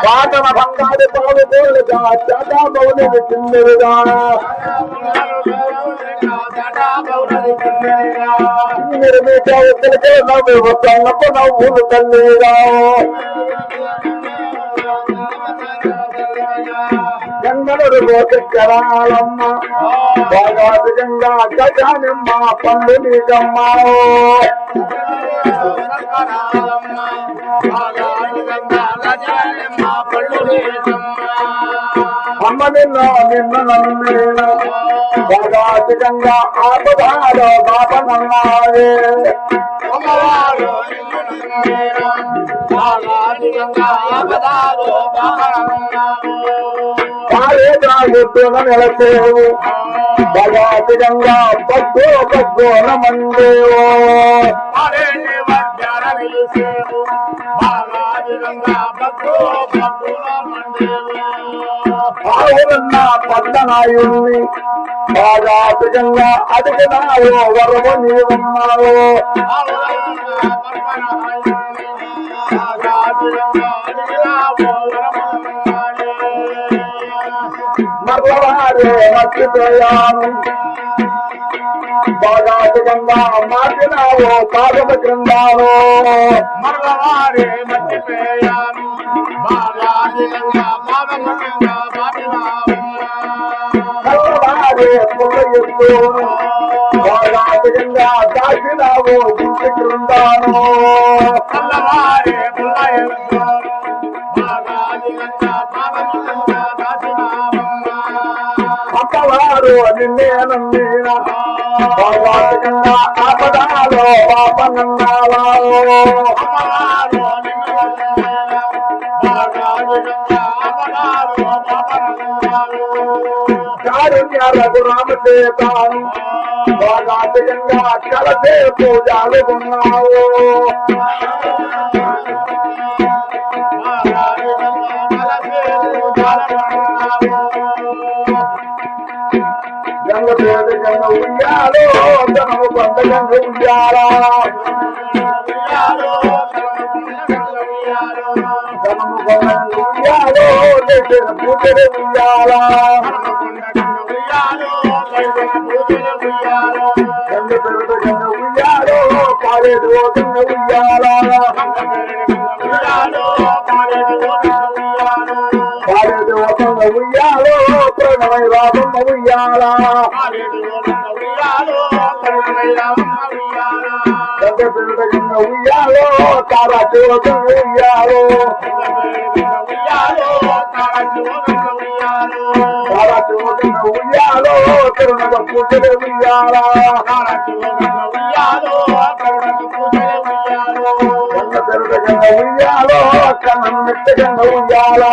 పాటన బంగారు పాలు పోలుగా జటా బౌలిని కిందరుగా మీరు మీట ఉత్తరికే నవ్వు సన్నపు నవ్వులు తల్లిగా గంగలు గోచరాలమ్మ బాగాదిగంగా గజానిమ్మ పండు నీకమ్మ అమ్మ నిన్న నిన్న నన్ను బాగాదిగంగా ఆపదాలో బాపనన్నాయే గుట్టున నెలసేవు భగాతిరంగా పగ్గు పగ్గోన మందేవో ఆవులన్న పద్దనాయుణ్ణి బాగాతిరంగా అడిగినావో వరము నీవున్నావో మరవారే మర్చిపోయాను బాగాతికంగా మార్చినావో పాదమ క్రిందాను మరవారే మర్చిపోయాను మరవారే పుల్లయ్యూ బాగాతికంగా దాచినావో ఇంటి క్రిందాను మరవారే పుల్లయ్యూ అప్పవారు నిన్నేనన్నా బాగాతికంగా ఆపదాలో పాపనన్నావా కారుణ్య రఘురామచేతాను బాగాతికంగా కలసే పూజలు ఉన్నావు గంగ పేద గంగ ఉయ్యాలో ధనము పంట గంగ ఉయ్యాలా ధనము గంగ ఉయ్యాలో దేశ పూజలు ఉయ్యాలా గంగ పేద గంగ ఉయ్యాలో కాలేడు గంగ ఉయ్యాలా కాలేడు గంగ ఉయ్యాలో ప్రణమై రామమ్మ ఉయ్యాలా గంగ పేద గంగ ఉయ్యాలో తారా గంగ ఉయ్యాలో తారా గంగ ఉయ్యాలో కరుణగ పూజలు ఉయ్యాలా గంగ పేద గంగ ఉయ్యాలో కన్నం మెట్ట గంగ ఉయ్యాలా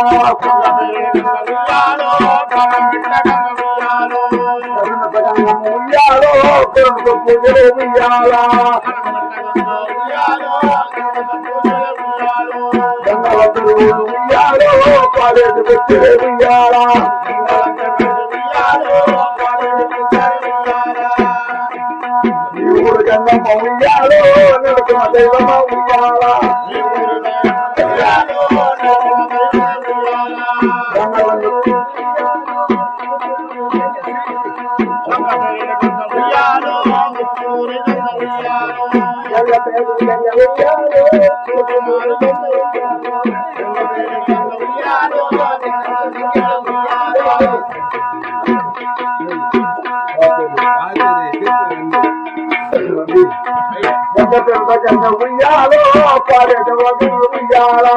ఉయ్యాలో కరుణగ పూజలు ఉయ్యాలా గంగవంతుడు ఉయ్యాలో కాలేడు పెట్టిలే ఉయ్యాలా ఊరు గంగమ్మ ఉయ్యాలో నిలుకున్న దైవమ ఉయ్యాలా గంగ ఉయ్యాలో పాడేట ఉయ్యాలా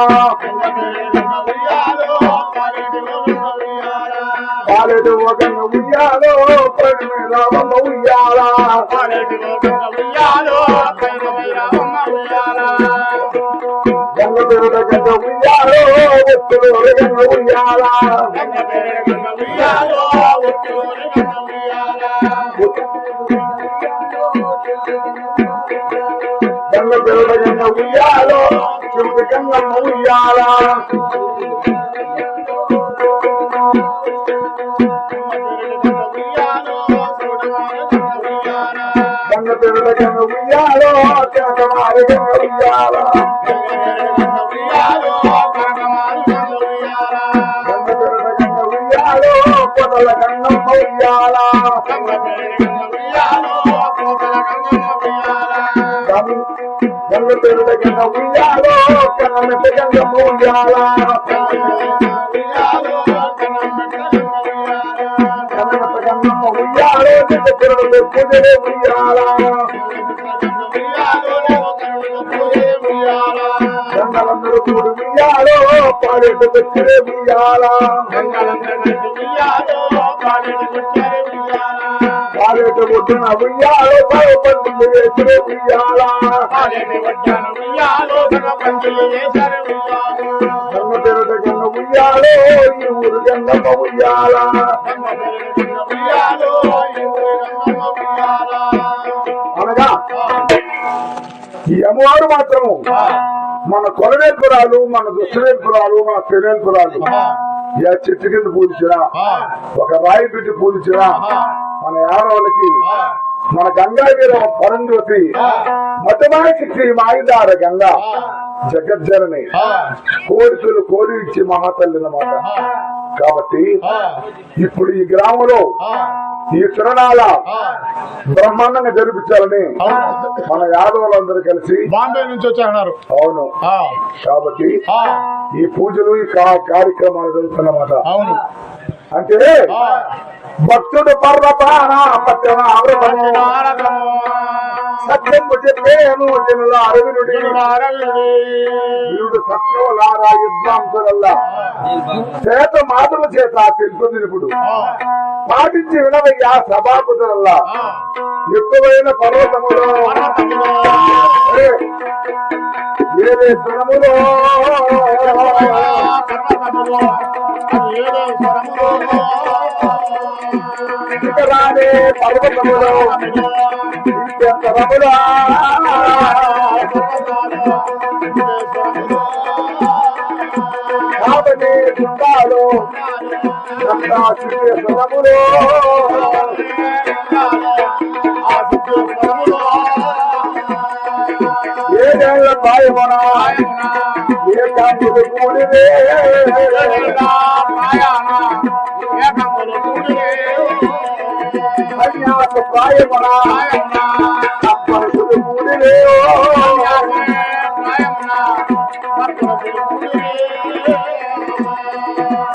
పాడేట గంగ ఉయ్యాలో రామమ్మ ఉయ్యాలా గంగ పేరుట గంగ ఉయ్యాలో ఒత్తులు గంగ ఉయ్యాలా గంగ పేరుట గంగ ఉయ్యాలో శివుడి గంగమ్మ ఉయ్యాలా గంగ పేరుట గంగ ఉయ్యాలో గంగ ఉయ్యాలా కోకల గంగమ్మ ఉయ్యాల గంగ పేరుట గంగ ఉయ్యాలో కన్నమెట్ట గంగమ్మ ఉయ్యాల కన్నమెట్ట గంగమ్మ ఉయ్యాలో పూజలే ఉయ్యాల గంగలందరూ కూడి ఉయ్యాలో పాడేట పెట్టిరే ఉయ్యాల పాడేట కొట్టిన ఉయ్యాలో పండుగ వేసిరే ఉయ్యాల గంగ పేరుట గంగ ఉయ్యాలో ఈ ఊరు గంగమ్మ ఉయ్యాల అనగా ఈ అమ్మవారు మాత్రము మన కొలవేల్పురాలు మన దుష్టవేల్పురాలు మన పెనేల్పురాలు ఏ చెట్టు కింద పూజించినా ఒక రాయి పెట్టి పూజించినా మన యాదవులకి మన గంగా మీద పరంజ్యోతి మతమాశక్తి మాయిదార గంగా జగజ్జనని కోరికలు కోరి ఇచ్చి మహాతల్లి అన్నమాట. కాబట్టి ఇప్పుడు ఈ గ్రామంలో ఈ తిరణాల బ్రహ్మాండంగా జరిపించాలని మన యాదవులందరూ కలిసి బాంబే నుంచి వచ్చారు. అవును, కాబట్టి ఈ పూజలు ఈ కార్యక్రమాలు జరుగుతున్నమాట. అవును, అంటే భక్తుడు పర్వతాన సత్యము చెప్పేను జనుల అరవినుడి వీరుడు సత్యోలారా యుద్ధాంశులల్లా చేత మాటల చేత తెలుపుతుంది. ఇప్పుడు పాటించి వినవయ్యా సభాపతులల్లా ఎక్కువైన పర్వతములో ఏదే స్థలములో రానే పర్వతములో స్థలములా కాబట్టి గుండాలో స్థలములో ఏడేళ్ల పాయమన ఏ కాంతులు కూడివే అన్యాస ప్రాయమన అప్పనులు కూడివే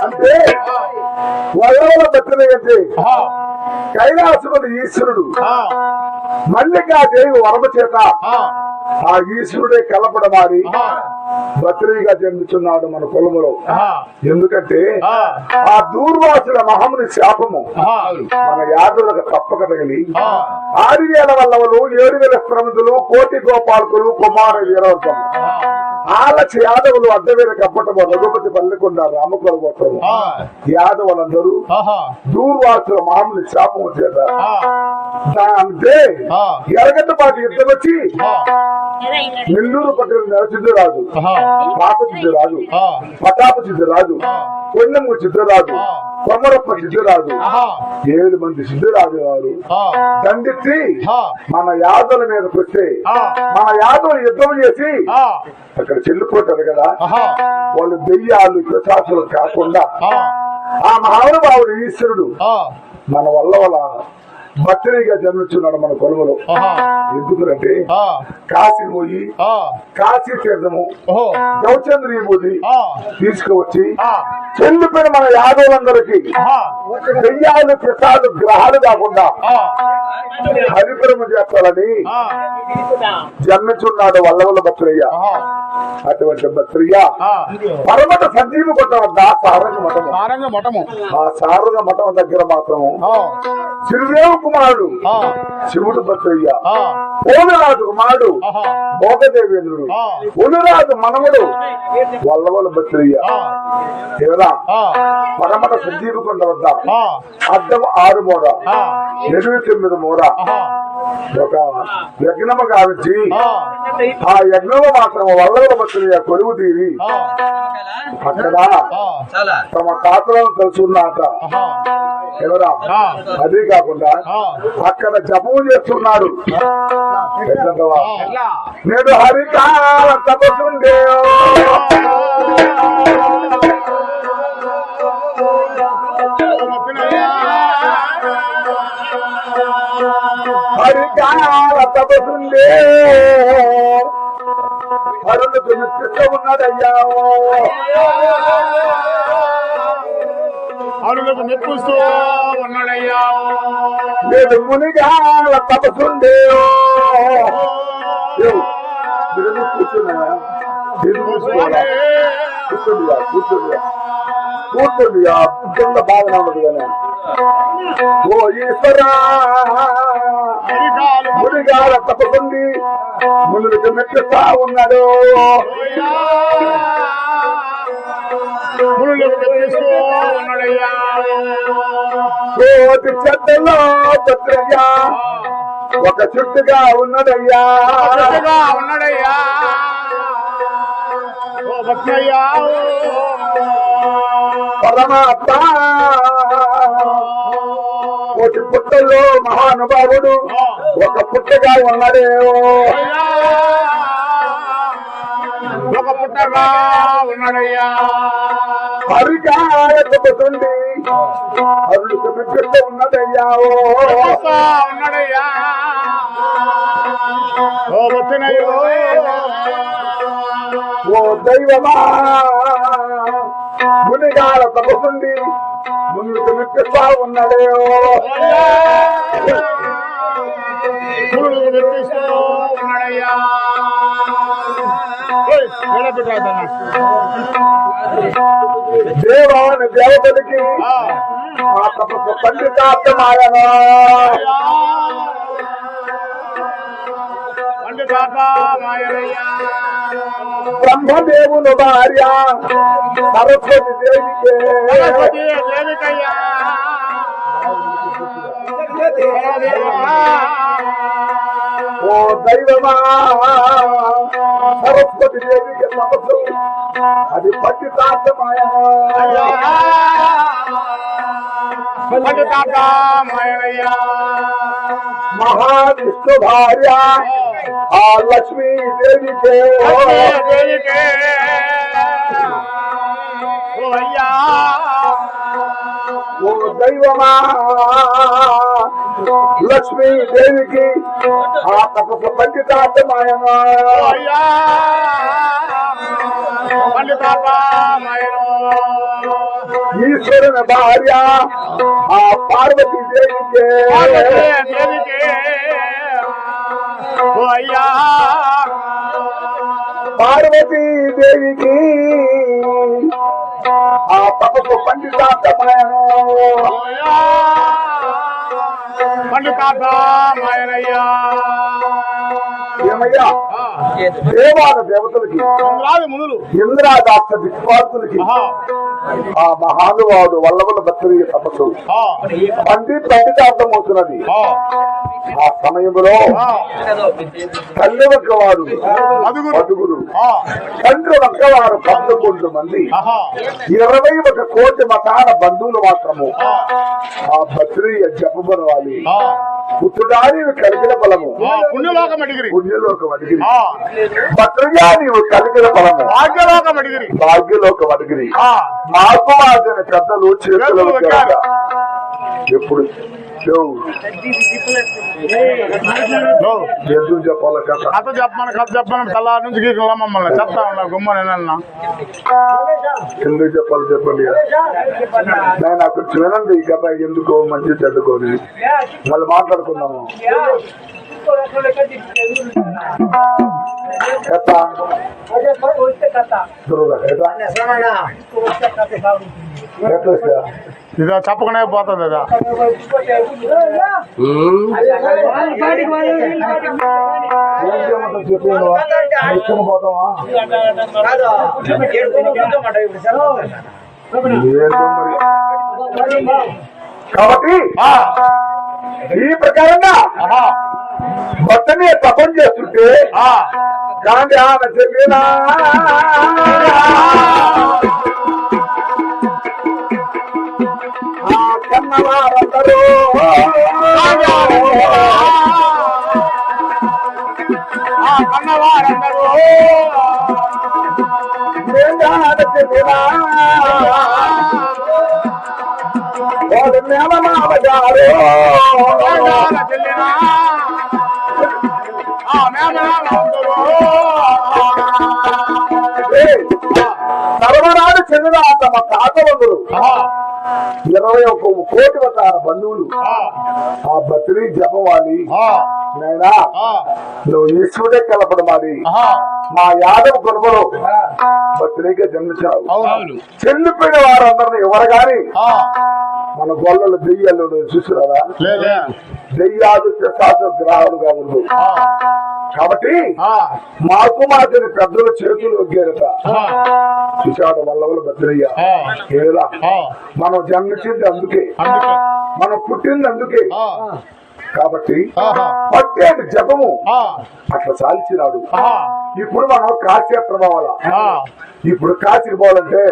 అంటే వల్లవల బతులు అంటే కైలాసముడు ఈశ్వరుడు మల్లికాదేవి వరమ చేత ఆ ఈశ్వరుడే కలపడమారి బత్రీగా జన్మిస్తున్నాడు మన పొలములో. ఎందుకంటే ఆ దూర్వాసుల మహముని శాపము మన యాదులకు తప్పక తగిలి 6,000 వల్లవలు 7,000 శ్రమితులు కోటి గోపాలకులు కుమార వీరవంతం 6,00,000 యాదవులు అడ్డవేర కప్పటము రఘుపతి పల్లెకొండ రామకుల గోత్రము యాదవులందరూ దూర్వాసుల మహముని శాపము చేత అంటే ఎరగడ్డపాటి యుద్ధం వచ్చి నెల్లూరు పట్టిన నరసిద్ధరాజు, పాప సిద్ధరాజు, పటాప సిద్ధరాజు, కొండమ్మ సిద్ధరాజు, కొమరప్ప సిద్ధరాజు 7 మంది సిద్ధరాజు వారు దండెత్తి మన యాదవుల మీదకి వస్తే మన యాదవులు యుద్ధం చేసి అక్కడ చెల్లిపోతారు కదా. వాళ్ళు దెయ్యాలు పిశాచులు కాకుండా ఆ మహానుభావుడు ఈశ్వరుడు మన వల్ల భక్తునిగా జన్మించున్నాడు మన కొలువులో. ఎందుకంటే కాశీ పోయి కాశీ తీర్థము గౌచంద్రీ పోయి తీసుకువచ్చి చెల్లిపోయిన మన యాదవులందరికీ దెయ్యాలు పిశాలు గ్రహాలు కాకుండా హరిపురము చేస్తాలని జన్మించున్నాడు వల్లవల్ల భక్తులయ్య. అటువంటి భక్తులయ్య పరమట సంజీవ కొట్ట వద్ద సారంగ మఠము ఆ సారంగ మఠం దగ్గర మాత్రము శిరుదేవ కుమారుడు శివుడు భక్తులయ్య, పోలరాజు కుమారుడు భోగదేవేంద్రుడు, ఉలురాజు మనముడు వల్లవల్ల భక్తులయ్య. ఎవరా పరమట సంజీవ కొండ వద్ద అద్దం 6 మూర 29 మూర ఒక యజ్ఞము గావించి ఆ యజ్ఞము మాత్రం వల్లవల్ల భక్తులయ్య కొలువు తీరి అక్కడ తమ తాతలను తెలుసున్నాక ఎవరా. అదే కాకుండా అక్కడ జపము చేస్తున్నాడు. నేడు హరికాల తపసుండే మునులకు మెప్పిస్తూ ఉన్నదయ్యా అరులకు మెప్పిస్తూ ఉన్నాడయ్యా నేను మునిగాల తపసుండే కూర్చున్నాయా కూర్చుండియా కింద బాగానే ఉన్నది కానీ ఓ ఈశ్వరా మునిగాల తపసుండి మునులకు మెప్పిస్తా ఉన్నాడు కోటి చెత్తలో భద్రయ్యా ఒక చుట్టుగా ఉన్నదయ్యా పరమాత్మ కోటి పుట్టల్లో మహానుభావుడు ఒక పుట్టగా ఉన్నాడే ఒక పుట్టగా ఉన్నాడయ్యా హరికాయ తపసుండి అరులకు మెప్పిస్తూ ఉన్నదయ్యా ఉన్నాడయ్యా ఓ వచ్చినయ్యో ఓ దైవమా మునిగాల తపసుండి మునులకు మెప్పిస్తా ఉన్నాడే ఉన్నాడయ్యా దేవాని దేవతలకి ఆ తపస్సు పండితార్థమాయనా బ్రహ్మదేవుని భార్య సరస్వతి దేవికే ఓ దైవమా సరస్వతి దేవికి తపస్సు అది పండితార్థమాయనా మహావిష్ణు భార్య ఆ లక్ష్మీ దేవికే ఓ దైవమా లక్ష్మీ దేవికి ఆ తపస్సు పండితార్థమాయనా ఈశ్వరుని భార్య ఆ పార్వతీ దేవికే పార్వతీ దేవికి ఆ తపస్సు పండితార్థమాయనా ఏమయ్యా దేవాల దేవతలకి మునులు ఇంద్రాదాక్ష దిక్పాలకులకి ఆ మహానుభావుడు వల్లవల్ల భక్తుడి తపస్సు పండితార్థం అవుతున్నది. ఆ సమయంలో తల్లి ఒక్కవారు మదుగురు, తండ్రి ఒక్కవారు 11 మంది, 21 కోటి మతాల బంధువులు మాత్రము ఆ భద్రీయ జపబనవాలి. పుత్రుడాని కలిగిన బలము పుణ్యలోకం అడిగిరి భద్రయ్యా నీవు కలిగిన బలము భాగ్యలోకం అడిగిరి. మాకు మాదిన పెద్దలు చేతులు ఎప్పుడు చెప్పాల కథ చెప్పమని తలా నుంచి మమ్మల్ని చెప్తా ఉన్నా గుమ్మనేనన్నా ఎందుకు చెప్పాలి చెప్పండి. నేను అక్కడ వినండి ఈ కథ ఎందుకో మంచి చెడ్డుకోని మళ్ళీ మాట్లాడుకున్నాము. ఇదో చెప్పకనే పోతుంది కదా. పోతావా కాబట్టి ఈ ప్రకారంగా భర్తని తపం చేస్తుంటే గాంధీ ఆమె చెప్పినా కన్నవారందరూ చెప్పినా వాడు మేనమామగారు 21 కోటి వతార బంధువులు ఆ బతిని జపవాలి. నైనా నువ్వు ఈశ్వరుడే కలపడమాలి. మా యాదవ కుటుంబంలో బతినిగా జన్మించావు. చెల్లిపోయిన వారందరినీ ఎవరు గాని మన గొల్లలు దెయ్యాలు చూసిరారా? దెయ్యాలు శాస్త్ర గ్రహాలు కాదు. కాబట్టి మాకు మాదిరి పెద్దల చేతులు ఒగ్గేరట చూశాడు వల్లవల భద్రయ్య. ఏలా మనం జన్మించింది అందుకే, మనం పుట్టింది అందుకే. కాబట్టి పట్టేది జపము అట్లా సాధించినాడు. ఇప్పుడు మనం కాశీయాత్ర పోవాలా. ఇప్పుడు కాశీకి పోవాలంటే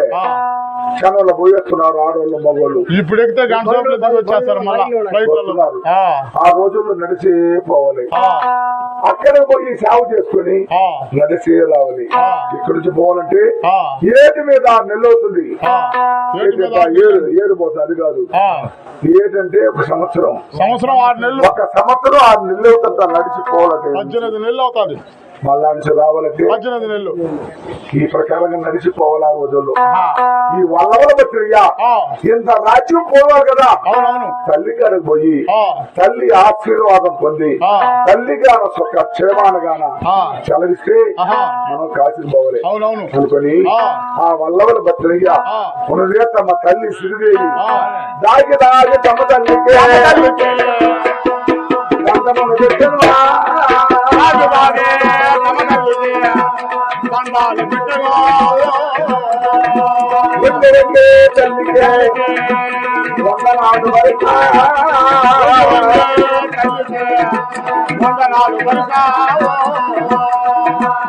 క్షణంలో పోయేస్తున్నారు ఆడవాళ్ళు మగవాళ్ళు. ఇప్పుడు ఎక్కితే వచ్చేస్తారు. ఆ రోజుల్లో నడిచే పోవాలి. అక్కడికి పోయి సేవ చేసుకుని నడిచే రావాలి. ఇక్కడి నుంచి పోవాలంటే ఏటి మీద 6 నెలలు అవుతుంది. ఏడు పోతుంది. అది కాదు, ఏటంటే ఒక సంవత్సరం. 6 నెలలు. ఒక సంవత్సరం 6 నెలలు అవుతుంది నడిచిపోవాలంటే. 18 నెలలు అవుతుంది మళ్ళా నుంచి రావాలంటే 18 నెలలు. ఈ ప్రకారంగా నడిచిపోవాలి. ఆ రోజుల్లో ఈ వల్లవల భద్రయ్య ఇంత రాజ్యం పోవాలి కదా. తల్లి కాడికి పోయి తల్లి ఆశీర్వాదం పొంది తల్లి గాన ఒక క్షేమానగాన చలవిస్తే మనం కాశీకి పోవాలి అనుకుని ఆ వల్లవల భద్రయ్య ఉన్నదే తమ తల్లి శ్రీదేవి దాగి దాగి తమ తల్లికి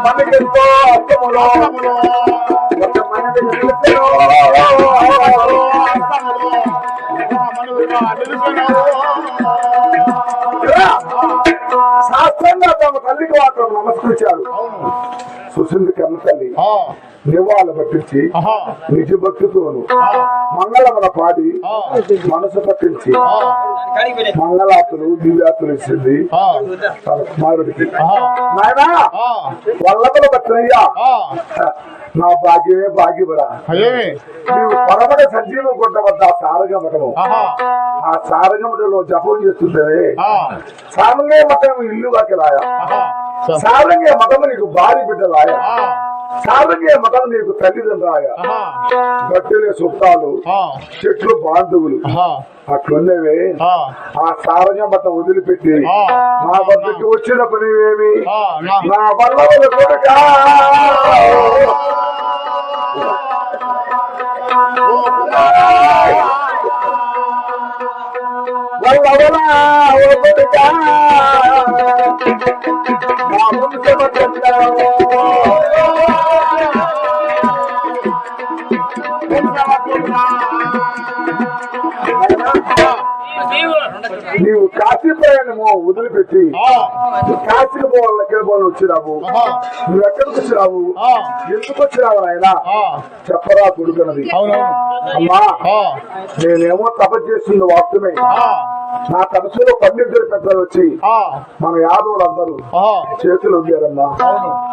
మనకెంతో అర్థములో శాస్త్రంగా తమ తల్లికి మాత్రం నమస్కరించారు. సుశీల్ కన్న తల్లి నివాళ పట్టించి నిజ భక్తితోను మంగళముల పాడి మనసు పట్టించి మంగళాతులు దివ్యాతులు ఇచ్చింది తన కుమారుడికి. నాయనా వల్లభల భద్రయ్య నా భాగ్యమే భాగ్యమరా. నీవు పరమడ సంజీవ గుడ్డ వద్ద సారగమటము ఆ సారగమటంలో జపం చేస్తుంటే సారంగే మతం ఇల్లు వాకి రాయ. సారంగే మతము నీకు భార్య బిడ్డ రాయ. సారంగే మతం నీకు తల్లిదండ్రులు రాయ. గట్టెలే చుట్టాలు చెట్లు బాంధవులు అట్లున్నవే. ఆ సారంగ మతం వదిలిపెట్టి నా వద్దకి వచ్చిన పనివేమి నా వల్లవల కొడుక వల్లవల కొడుక నా నీవు కాశీ ప్రయాణము వదిలిపెట్టి కాశీకి పోవాలి. ఎక్కడ పోవాలి వచ్చినావు? నువ్వు ఎక్కడికి వచ్చినావు? ఎందుకు వచ్చినావు ఆయన చెప్పరా కొడుకున్నది. అమ్మా నేనేమో తపస్సు చేస్తుంది వాస్తవమే. నా తపస్సులో 12 పెద్దలు వచ్చి మన యాదవులందరూ చేతులు ఉండారమ్మా.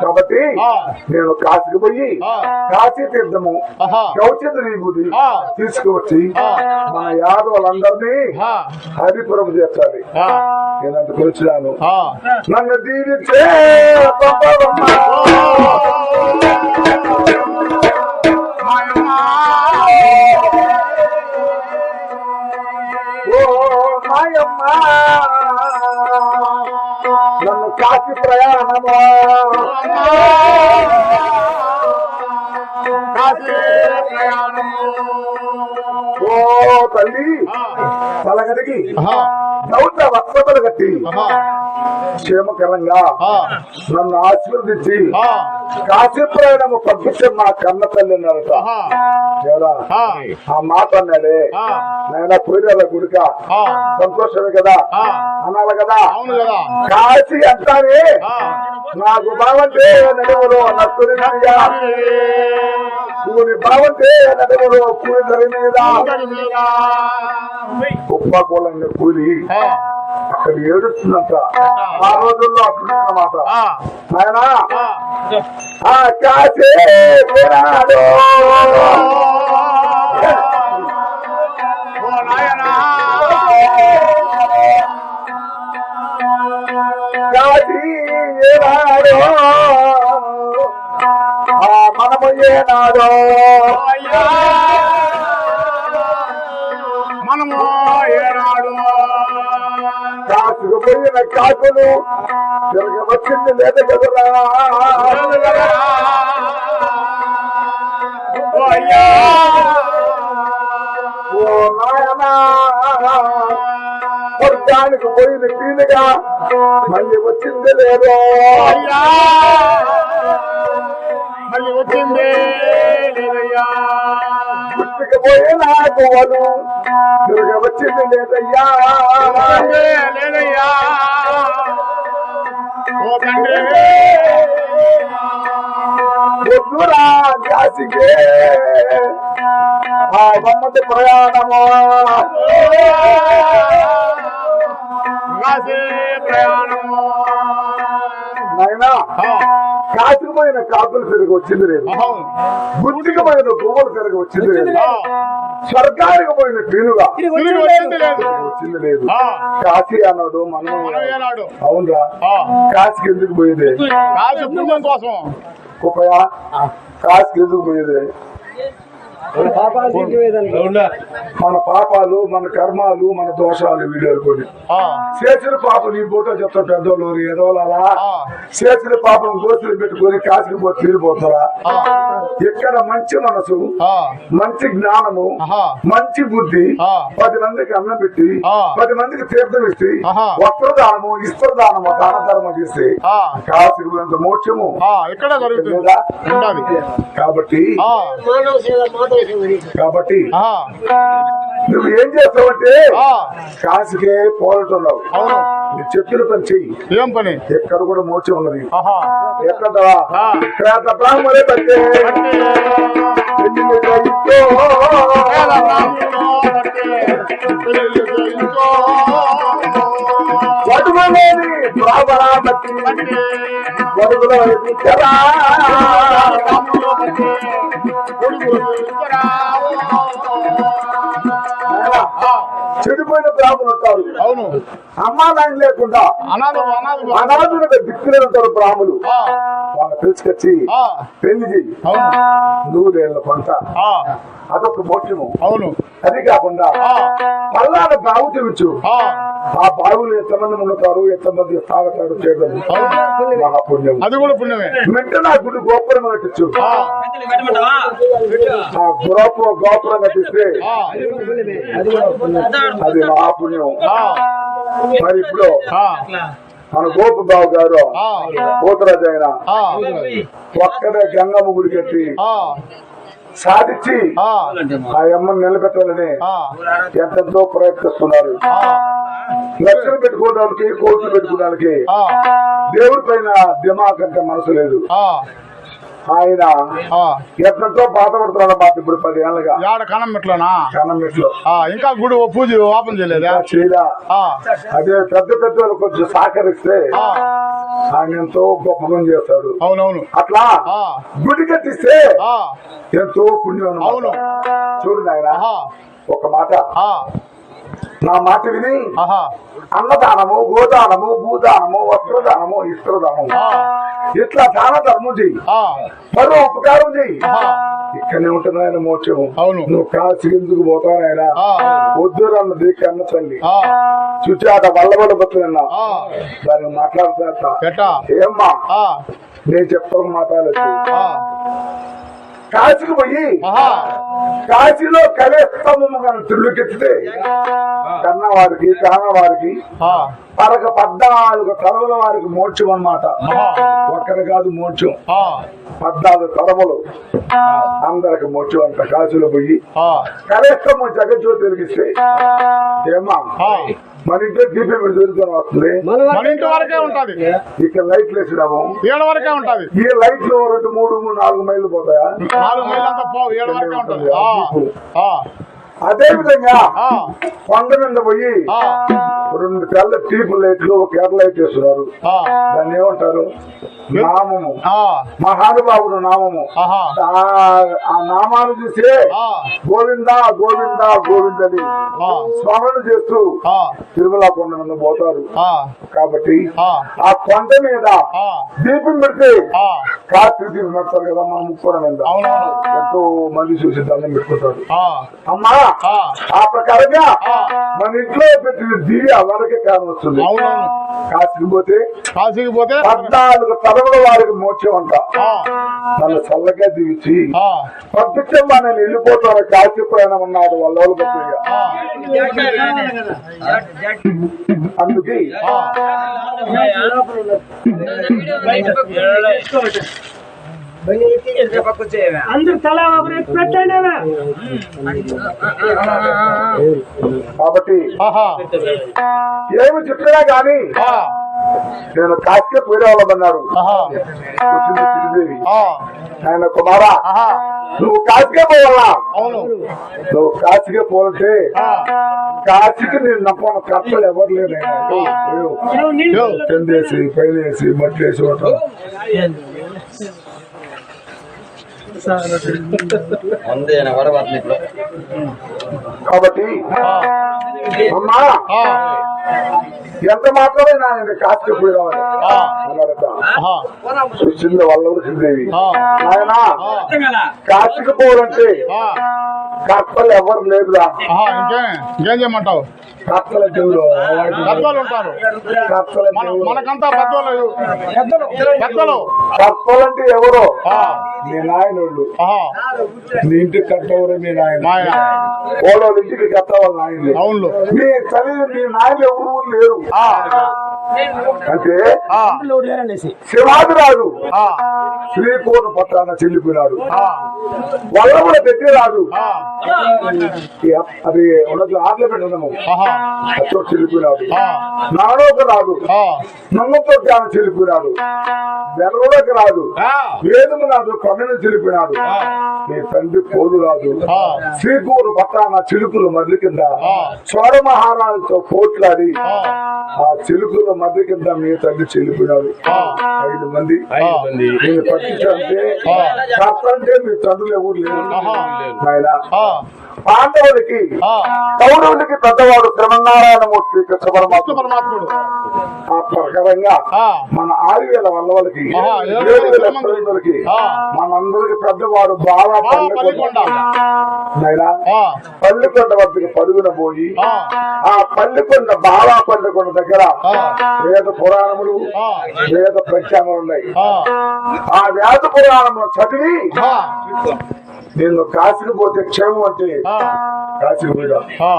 కాబట్టి నేను కాశీకి పోయి కాశీ తీర్థము గౌచంద్ర విభూతి తీసుకువచ్చి మన యాదవులందరినీ హరిపురం చేర్చాలి. నేనంత పిలిచినాను. నన్ను దీవించే నన్ను కాశీ ప్రయాణమా ఓ తల్లి తలగడిగి దౌత వస్త్రములు కట్టి క్షేమకరంగా నన్ను ఆశీర్వదించి కాశీ ప్రయాణము పంపించే మా కన్న తల్లి అన్నారట. ఆ మాట అన్నాడే నాయన పోయిన గుడిక సంతోషమే కదా అనాలి కదా. కాశీ అంటానే నాకు బావంటే నడుములో నక్కుని కూని బావంటే నడుములో కూలి ధర మీద ఉప్పాకోలంగా కూలి అక్కడ ఏడుస్తుందంట. ఆ రోజుల్లో అట్లున్నమాట. ఆయన ఆ కాశీ ఓ ఏనాడో మనము ఏనాడో మనము ఏనాడు కాసుకు పోయిన కాకులు తిరగ వచ్చింది లేదు కదరా ఓ నాయనా వర్గానికి పోయింది క్లీన్గా మళ్ళీ వచ్చింది లేదో మళ్ళీ వచ్చింది లేదయ్యా గుర్తుకు పోయిన గోవలు తిరగ వచ్చింది లేదయ్యా లేదయ్యా ఓ తండ్రి వద్దురా కాసికే ఆ గమ్మతి ప్రయాణము కాశీ ప్రయాణము నాయనా కాసుకు పోయిన కాకులు తిరిగి వచ్చింది లేదు గుర్తుకు పోయిన గువ్వలు తిరిగి వచ్చింది లేదు స్వర్గానికి పోయిన పీనుగా వచ్చింది లేదు కాశీ అన్నాడు మనం అవునరా కాశీకి ఎందుకు పోయేది కాశీ పుణ్యం కోసం కుప్పయా కాశీకి ఎందుకు పోయేది మన పాపాలు మన కర్మాలు మన దోషాలు వీడియోలు కొని చేసిన పాపం నీ బోటో చెప్తా పెద్దోళ్ళు ఎదవలాలా చేసిన పాపం దోషులు పెట్టుకొని కాసులు పోయి తీరిపోతారా ఎక్కడ మంచి మనసు మంచి జ్ఞానము మంచి బుద్ధి 10 మందికి అన్నం పెట్టి 10 మందికి తీర్థం ఇచ్చి వస్త్రదానము ఇస్త్రదానము దాన ధర్మం చేసి కాసుకు ఎంత మోక్షము ఇక్కడ జరుగుతుంది కాబట్టి నువ్వు ఏం చేస్తావంటే కాశీకే పోరాటున్నావు నీ చెప్పిన పని చెయ్యి ఏం పని ఎక్కడ కూడా మోర్చి ఉన్నది ఎక్కడ శ్రేత బ్రాహ్మణే బట్టే వడుగులేని బ్రాహ్మణ బట్టి వడుగులో చెడిపోయిన బ్రాహ్మణులు ఉంటారు అవును అమ్మా నాయన లేకుండా అనాథులుగా దిక్కులే ఉంటారు బ్రాహ్మణులు వాళ్ళ పిలుచుకొచ్చి పెళ్లి చెయ్యి నూరేళ్ల పంట అదొక మోక్షము అవును అది కాకుండా పల్లాన బావు చూపించు ఆ బావులు ఎంతమంది ఉంటారు ఎంతమంది తాగతారు చేయడం మహాపుణ్యం అది కూడా పుణ్యమే వెంటనే గుడి గోపురం కట్టించు ఆ గోపురం కట్టిస్తే అది మహాపుణ్యం మరి ఇప్పుడు మన గోపు బాబు గారు పోతరాజు ఆయన ఒక్కడే గంగమ్మ గుడి కట్టి సాధించి ఆ అమ్మని నిలబెట్టాలని ఎంతో ప్రయత్నిస్తున్నారు. లక్షలు పెట్టుకోవడానికి కోట్లు పెట్టుకోవడానికి దేవుడి పైన దిమాగ్ అంటే మనసు లేదు. ఆయన ఎంతో బాధపడుతున్నాడు మాట ఇప్పుడు 10 ఏళ్ళగా. కనంమెట్లో ఇంకా గుడి పూజ ఓపెన్ చేయలేదా? చేయదా. అదే పెద్ద పెద్ద వాళ్ళు కొంచెం సహకరిస్తే ఆయన ఎంతో గొప్ప పని చేస్తాడు. అవునవును. అట్లా గుడి కట్టిస్తే ఎంతో పుణ్యం. అవును. చూడు నాయన ఒక మాట, నా మాట విని అన్నదానము, గోదానము, భూదానము, వస్త్రదానము, ఇస్త్రదానము ఇట్లా దాన ధర్మం చెయ్యి, మరో ఉపకారం చెయ్యి. ఇక్కడనే ఉంటుంది ఆయన మోక్షము. నువ్వు కాశీ ఎందుకు పోతావు ఆయన? వద్దు అన్నది కన్న తల్లి చుచాట వల్లబడి బతున్నా దాన్ని మాట్లాడుతా. ఏమ్మా నేను చెప్తాను మాట్లాడచ్చు. కాశీకి పోయి కాశీలో కలేస్తము తిరుగుకెత్తితే కన్నవారికి కానవారికి 14 తరముల వారికి మోక్షం అన్నమాట. ఒక్కరి కాదు మోక్షం, 14 తరములు అందరికి మోక్షం అంట. కాశీలో పోయి కలేస్తము జగజ్యోతి వెలిగిస్తే ఏమా మన ఇంట్లో దీపం పెట్టి దొరుకుతాను వస్తుంది. మన ఇంటి వరకే ఉంటది. ఇక్కడ లైట్లు వేసినాము, 7 వరకే ఉంటది. ఈ లైట్లు 2, 3, 4 మైళ్ళు పోతాయా? 4 మైళ్ళు అంతా పోవు, 7 వరకే ఉంటది. అదే విధంగా కొండ మీద పోయి 2 తెల్ల టీపు లైట్లు, ఒక ఎర్ర లైట్ వేస్తున్నారు. దాన్ని ఏమంటారు? నామము ఆ, మహానుభావుడు నామము ఆహా, ఆ నామాన్ని చూసే గోవిందా గోవిందా గోవిందని ఆ, స్మరణ చేస్తూ ఆ, తిరుమల కొండ మీద పోతారు. ఆ, కాబట్టి ఆ, ఆ కొండ మీద ఆ, దీపం పెడితే ఆ, కార్తీక దీపం పెడతారు కదా మన ముక్కురం మీద అవునవును. ఎంతో మంది చూసి దండం పెట్టుకుంటారు. ఆ, అమ్మా ఆ, ఆ ప్రకారంగా ఆ, మన ఇంట్లో పెట్టిన దివ్య వరకే కారణం వస్తుంది. అవునవును. కాశీకి పోతే కాశీకి పోతే 14 తరముల వారికి మోక్షం అంట. ఆ, నన్ను చల్లగా దీవించి ఆ, పంపించమ్మా నేను వెళ్ళిపోతాను కాశీ ప్రయాణం ఉన్నాడు వాళ్ళ ఆ, అందుకే ఆ, అందరు తలా ఒకరు పెట్టండి. కాబట్టి ఆహా, ఏమి చెప్పినా గాని ఆ, నేను కాశీకే పోయి రావాలన్నారు. ఆహా, వచ్చింది శ్రీదేవి. ఆ, ఆయన కుమారా ఆహా, నువ్వు కాశీకే పోవాలా? అవును. నువ్వు కాశీకే పోవాలంటే ఆ, కాశీకి నేను నప్పన కట్టలు ఎవరు లేరు. యో, చెందేసి పైనేసి మట్లేసి ఉంటాం. కాబట్టి ఆ, అమ్మా ఆ, ఎంత మాత్రమే నా కాశీకి పోయి రావాలి ఆ, అన్నారట. ఆహా, వచ్చింది వాళ్ళ శ్రీదేవి. ఆ, ఆయన ఆ, కాశీకి పోవాలంటే ఆ, కట్టలు ఎవరు లేదురా. ఆహా, ఇంకేం చేయమంటావు? కట్టల దేవుడు పెద్దలు ఉంటారు. కట్టల దేవుడు మనకంతా పెద్దలు పెద్దలు. కట్టలంటే ఎవరు? ఆ, మీ నాయనోళ్ళు. ఆహా, నీ ఇంటికి కట్టవరు మీ నాయన. మా ఆయన. ఓళ్ళ ఇంటికి కట్టవాళ్ళ నాయనలు. అవును. మీ తల్లి మీ నాయన ఎవరు లేరు. ఆ, అంటే ఆ, శివాజరాజు ఆ, శ్రీకోట పట్టాన చెల్లిపోయినాడు. ఆ, వాళ్ళ కూడా దగ్గరాడు. ఆ, అది ఉన్నట్లు ఆటలు పెట్టడము ఆహా, అచ్చో చెల్లిపోయినాడు. ఆ, నానోక రాదు. ఆ, నమ్మతో జ్ఞానం చెల్లిపోయినాడు. వెనలోకి రాదు. ఆ, వేదము రాదు. కన్నను చెల్లిపోయినాడు. ఆ, నీ తండ్రి పోలు రాదు. ఆ, శ్రీకూరు పట్టాన చిలుకుల మధ్య కింద ఆ, చోర మహారాజుతో పోట్లాడి ఆ, ఆ చిలుకుల మధ్య కింద మీ తండ్రి చెల్లిపోయినాడు. ఆ, 5 మంది ఆ, నేను పట్టించంటే ఆ, కర్తంటే మీ తండ్రులు ఎవరు లేరు. ఆహా, నాయనా ఆ, పాండవులకి ఆ, కౌరవులకి పెద్దవాడు శ్రీమన్నారాయణమూర్తి కృష్ణ కృష్ణ పరమాత్మ. పరమాత్ముడు. ఆ ప్రకారంగా ఆ, మన 6000 వల్లవలకి ఆహా, 7000 ప్రేమికులకి ఆ, మనందరికి పెద్దవాడు బాగా పల్లికొండ. నాయనా ఆ, పల్లికొండ వద్దకు పరుగున పోయి ఆ, ఆ పల్లికొండ బాలా పల్లికొండ దగ్గర ఆ, వేద పురాణములు ఆ, వేద ప్రఖ్యాములు ఉన్నాయి. ఆ, ఆ వేద పురాణములు చదివి ఆ, నేను కాశీకి పోతే క్షేమం అంటే ఆ, కాశీకి పోయినా ఆ,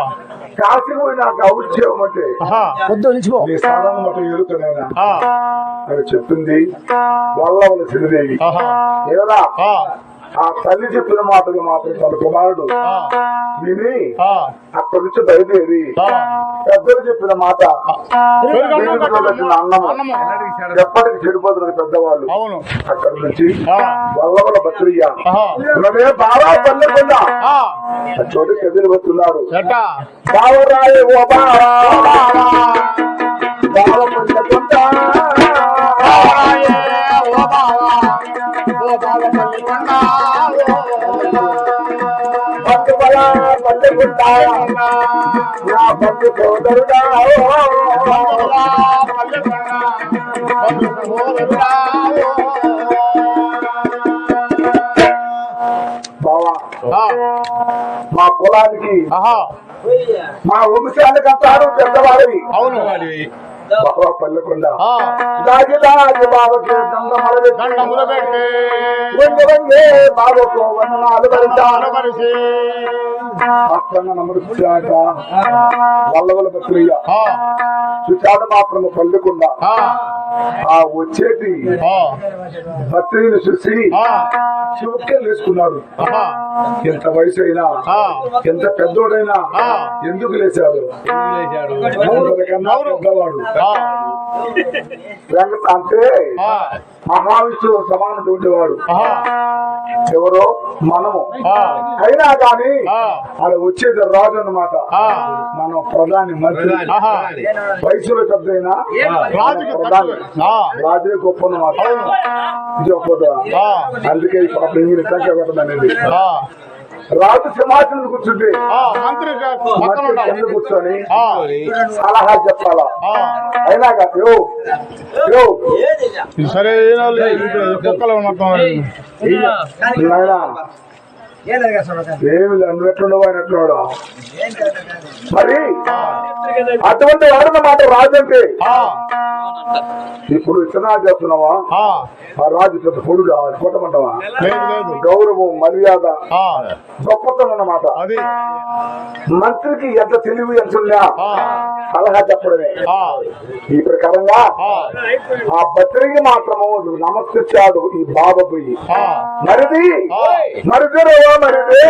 కాశీకి పోయినాక ఔక్షేమం అంటే ఆహా, నీ స్థానం మాట ఎరుకనైనా ఆ, అని చెప్పింది వల్లవల శ్రీదేవి. ఆహా, ఏరా ఆ, ఆ తల్లి చెప్పిన మాటలు మాత్రం తన కుమారుడు ఆ, విని ఆ, అక్కడి నుంచి బయలుదేరి ఆ, పెద్దలు చెప్పిన మాట పెరుగన్నం దేవుడితో పెట్టిన అన్నము అన్నము. ఎప్పటికి చెడిపోతున్న పెద్దవాళ్ళు అవును. అక్కడి నుంచి ఆ, వల్లవల భద్రయ్య ఆహా, ఉన్నదే బాగా పల్లెకుండా ఆ, ఆ చోటు కదిలి వస్తున్నారు. ఎట్టా? బావరాయ ఓ బావా బావ పల్లెకుండా బావాయే, ఓ బావా, ఓ బావ పల్లికొండ, పట్టుబల పల్లెకుండా నా పట్టు సోదరుడా బావా, పల్లికొండ, సోదరుడా. బావా ఆ, మా కులానికి ఆహా, మా వంశానికి అంటారు పెద్దవాడివి. అవును. బావా పల్లెకుండా ఆ, దాగి దాగి బావకి దండమల దండములు పెట్టి వంగి వంగే బావకు వందనాలు భరిస్తాను. మనిషి. అట్లన్న నమృత్యాట వల్లవల భద్రయ్య ఆ, సుచాట మాత్రము పల్లెకుండా ఆ, ఆ వచ్చేటి ఆ, భర్తని చూసి ఆ, శివక్కలు వేసుకున్నాడు. ఆహా, ఎంత వయసు అయినా ఆ, ఎంత పెద్దోడైనా ఆ. ఎందుకు లేచాడు? అందరికన్నా పెద్దవాడు వెంకట అంటే మహావిష్ణువు సమానటువంటి వాడు ఎవరో మనము అయినా కానీ ఆడ వచ్చేది రాజు అన్నమాట. మనం ప్రధాని మంత్రి వయసులో పెద్దయినా ప్రధాని రాజే గొప్ప అన్నమాట. చెప్పదా అందుకే ఇప్పుడు ఇంగిన సంఖ్య పెట్టదనేది. రాజు సింహాసనం కూర్చుంటే మంత్రి కింద కూర్చొని సలహా చెప్పాలా. అయినా కాదు సరే ఏమి నువ్వు ఎట్లుండవు ఆయన ఎట్లున్నాడు మరి అటువంటి వాడన్నమాట రాజు అంటే. ఇప్పుడు ఇతనాలు చేస్తున్నావా ఆ రాజు పెద్ద పొడు కావాలి కొట్టమంటావా? గౌరవం మర్యాద గొప్పతనం అన్నమాట. మంత్రికి ఎంత తెలివి ఎంతున్నా సలహా చెప్పడమే. ఈ ప్రకారంగా ఆ భద్రికి మాత్రము నమస్కరించాడు ఈ బాబా పోయి. మరిది మరిదిరో మరిది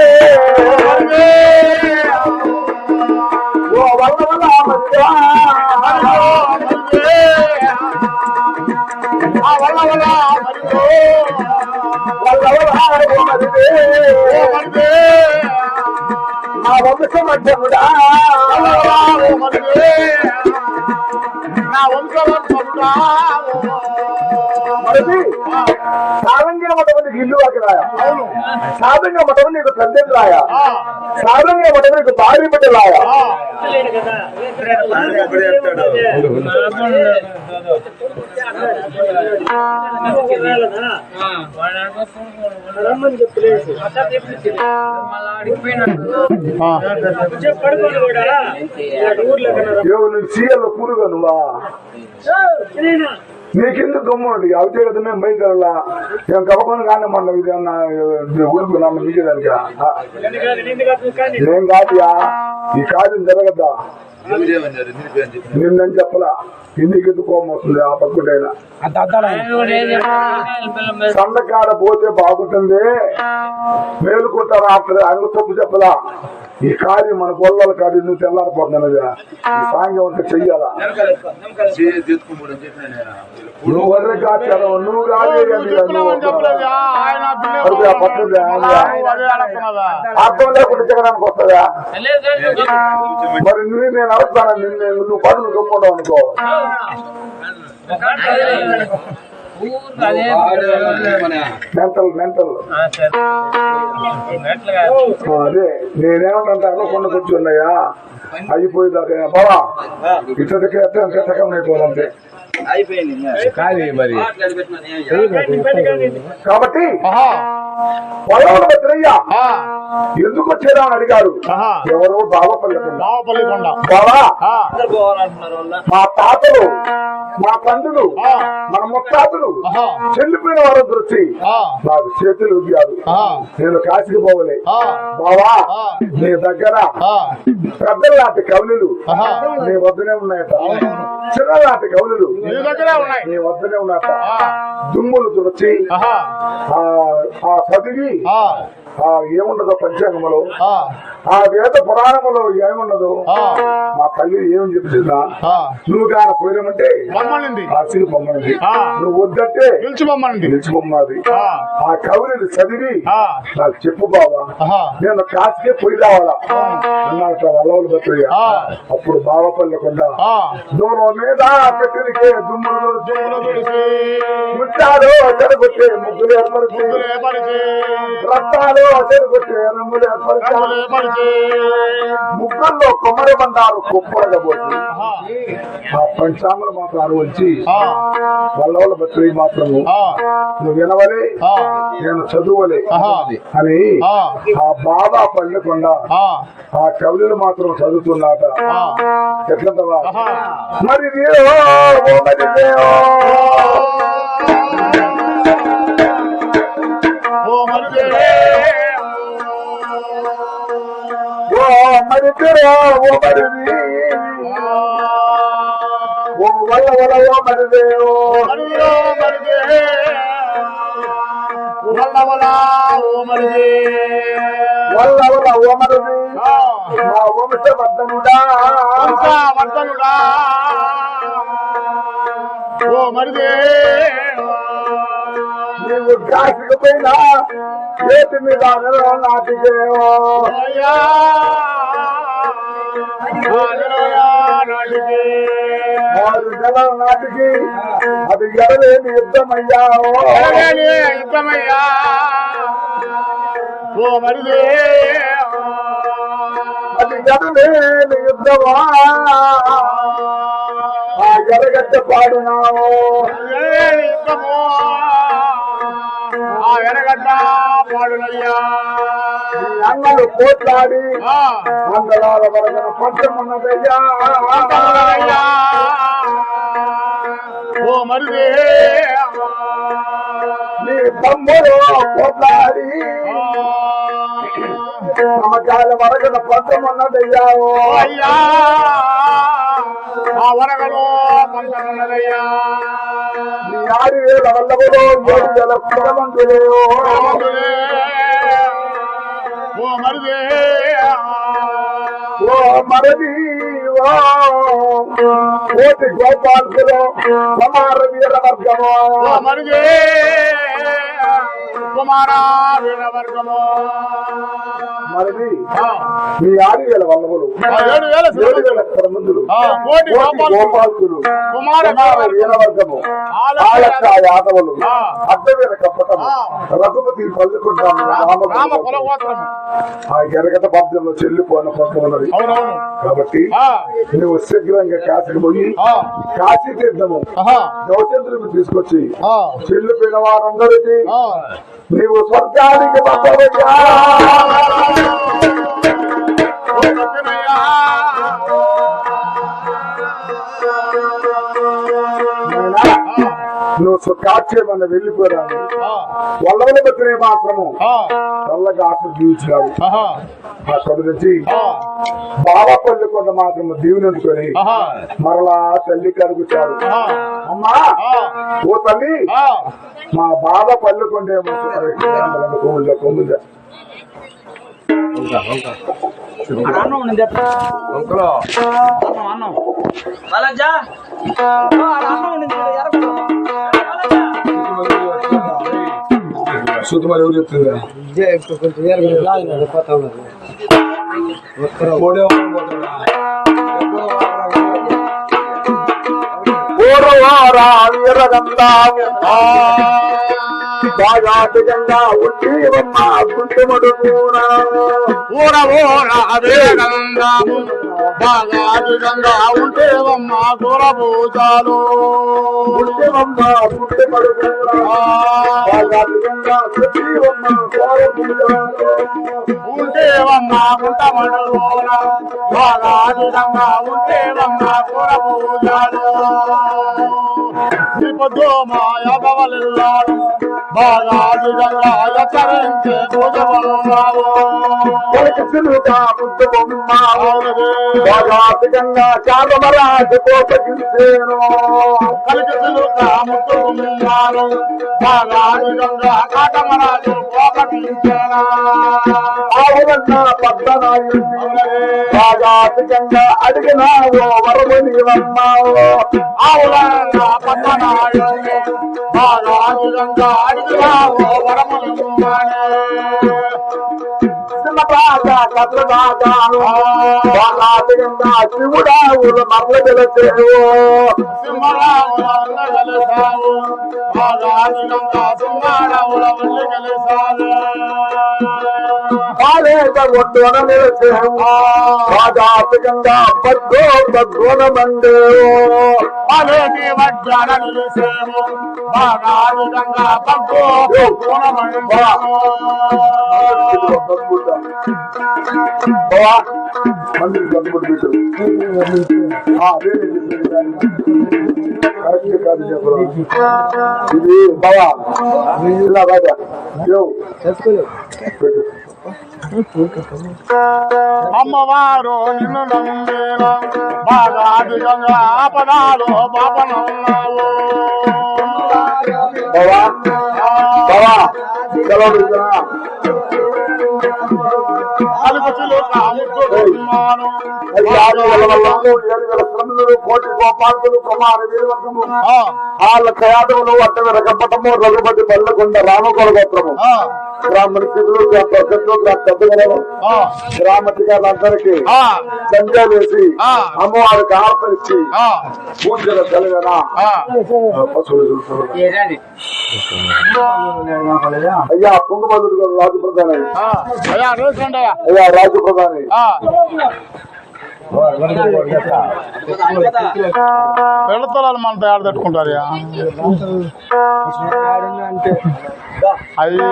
ఓ వల్ల వల్ల మరిదా నా వంశమధ్యముడా మరిది సాధంగా మఠం ఇల్లు వాకిరాయా, సాధంగా మఠం నీకు తండ్రి రాయా, సాధంగా మఠం నీకు భార్య బిడ్డలాయా. నువ్వు సీఎల్లో పురుగు నువ్వా నీకెందుకు గమ్ముండి అవుతే కదా మేము బయలుదేరలా ఏం కవ్వకుండా కానీ మన ఇది అన్న ఉడుకు నన్ను మీకేదానిక నేను కాదుయా ఈ కార్యం జరగద్దా నిన్నని చెప్పలా ఇందుకెందుకు కోపం వస్తుంది ఆ పక్కటైనా సందకాడ పోతే బాగుంటుంది మేలుకుంటారు అక్కడ ఆయన తప్పు చెప్పలా. ఈ కార్యం మన పొలాల కార్యం నువ్వు తెల్లారిపోతున్నది ఈ సాంగ్యం అంతా చెయ్యాలా. నువ్వు వర్రె కాచారు నువ్వు కాదు అర్థం లేకుండా చెక్కడానికి వస్తుందా మరి నువ్వు నేను అడుగుతాను నిన్ను నువ్వు పనులు గమ్ముండవు అనుకో. మెంటల్ అదే నేనేమంటే అనుకుండా కూర్చున్నాయా అయిపోయేదాకా బాబా ఇతడికి ఎట్టకం అయిపోదంటే కాబట్టి పొలం భద్రయ్య ఎందుకు వచ్చారా అని అడిగారు. ఎవరు బాబాపల్లి బాబా మా తాతలు మా తండ్రులు మన ముత్తాతలు చెల్లిపోయిన వారు వచ్చి నాకు చేతులు ఉద్యారు. నేను కాశీకి పోవలే బావా నీ దగ్గర పెద్దల లాంటి కవులు నీ వద్దనే ఉన్నాయట, చిన్న లాంటి కవులు నీ వద్దనే ఉన్నాయట. దుమ్ములు తుడిచి ఆ చదివి ఏముండదో పంచాంగములో ఆ వేద పురాణములో ఏముండదు మా తల్లి ఏమని చెప్పిందా నువ్వు కానీ పోయినామంటే కాశీకి పొమ్మనింది, నువ్వు వద్దంటే నిలిచిపోమ్మది. ఆ కవులు చదివి నాకు చెప్పు బాబా నేను కాశీకే పోయి రావాలా అన్నట్టు వల్లవలు బతుయ్య. అప్పుడు బాబాపల్లెకుండా దూరం మీద పెట్టినకే దుమ్ములు ముచ్చారు చెడగొట్టే ముగ్గులు ఏర్పరిచి రక్తాలు చెడగొట్టే రమ్ములు ఏర్పరిచి ముగ్గుల్లో కొమ్మరి బండారు కుప్పడగబోతుంది. ఆ పంచాంగులు మాత్రం వచ్చి వల్లవల బతుయ్య మాత్రము నువ్వు వినవలే నేను చదువులే అని ఆ బాబా పల్లెకుండా ఆ కవులు మాత్రం చదువుతున్నాట. ఎట్లంటవా మరి వల్ల వల్ల ఓ మరిదే వల్ల ఓ మరిది మా వంశవర్ధనుడా మరిదే నీవు కాసికపోయినా ఏటి మీద నాటికేవో అయ్యా ఆరు నెలల నాటికి అది ఎడలేని యుద్ధమయ్యా యుద్ధమయ్యా ఓ మరిదే అది ఎడలేని యుద్ధమా ఆ ఎరగట్ట పాడునావు యుద్ధము ఆ ఎరగడ్డ పాడునయ్యా అన్నలు పోట్లాడి అందరాల వరకన పంచమున్నదయ్యా ఓ మరిదే నీ తమ్ముడు పోట్లాడి సమకాల వరకన పంచమున్నదయ్యా అయ్యా ఆ వరగలో పంచమున్నదయ్యా నీ 6,000 వల్లవలో 7,000 కులమంతులు ఓ మరిదే ఓ మరది కోటి గోపాల్కులు కుమార వీర వర్గము ఓ మరిదే కుమారా వీరవర్గము మరది మీ 6,000 వల్లవలు 7,000 7,000 కులమంతులు కోటి గోపాల్కులు కుమార వీరవర్గము ఆలక్క యాదవులు అడ్డవీర కప్పటము రఘుపతి పల్లుకుంటాము రామ కులగోత్రము ఆ ఎరగట పద్యంలో చెల్లిపోయిన పక్కన ఉన్నది అవునవును కాబట్టి నువ్వు శీఘ్రంగా కాశీకి పోయి కాశీ తీర్థము గౌచంద్రుడికి తీసుకొచ్చి చెల్లిపోయిన వారందరికీ నీవు స్వర్గానికి పంపవయ్యా నువ్వు కాక్షేమన్న వెళ్ళిపోరాను వల్లవల బతినే మాత్రము చల్లగా ఆశీర్వదించావు అక్కడి నుంచి బాబాపల్లి కొండ మాత్రము దీవెనందుకొని మరలా తల్లి కరుగుతాడు అమ్మా ఓ తల్లి మా బాబా పల్లి కొండ కొమ్ముల కొమ్ముల సుతమని ఎవరు చెప్తుందా బాగా ఉంటేవమ్మ గుంటెమడుకునా ఊర ఊర అదేగంగాము బాగా అధికంగా ఉంటేవమ్మ దూరభూతాలు ఉంటేవమ్మ గుంటెమడుకునా బాగా సతీవమ్మ ఉంటేవమ్మ గుంటమడుకోన బాగా అధికంగా ఉంటేవమ్మ దూరభూతాలు ఇప్పుడు మా యాదవలిల్లాడు బాగా అధికంగా ఎచ్చరించే పూజవన్నావు బాగా చాదమరాజు కోపగించేను కలికి తిరుగుతా ముట్టుకున్నాను బాగా అధికంగా కాటమరాజు కోపగించేనా ఆవులన్న పద్దనాయుడు బాగా అధికంగా అడిగినావు వరము నీవన్నావు ఆవులన్న పద్దనాయుడు బాగా అధికంగా అడిగినావు వరములు బాగా కథలుగాను బాగా అధికంగా శివుడావులు మరల గెలిచేవు సింహరావుల కలిసావు బాగా అధికంగా సింహారావుల వల్లి కలిసావు బాలేక ఒడ్డున నిలిచేవు బాగా అధికంగా బద్దోనమండేవు అలేని వడ్డాన నిలిసేము బాగా అధికంగా పగ్గో మందికి గంగుడు కాదు చెప్పు ఇది బావా ఇలా రాజా అమ్మవారు నిన్ను నమ్మేనా బాగా అధికంగా ఆపదాలు పాపనన్నావు బావా బావా అలుపుచులు కాముతున్నావు కోటి గోపాలకులు కుమారు వీరవర్గము వాళ్ళ కయాదములు అట్టవి రకపటము రఘుపతి పల్లకొండ రామకోడ గోత్రము గ్రామ స్థితులు పెద్దగలము గ్రామతికారులందరికీ సంజయ్ వేసి అమ్మవారికి ఆహ్వానించి పూజలు కలిగిన అయ్యా కుంగుమధుడు గారు రాజు ప్రధాని అయ్యా రాజు ప్రధాని పెళ్ళతోలాలు మన తయారు తట్టుకుంటారు అయ్యే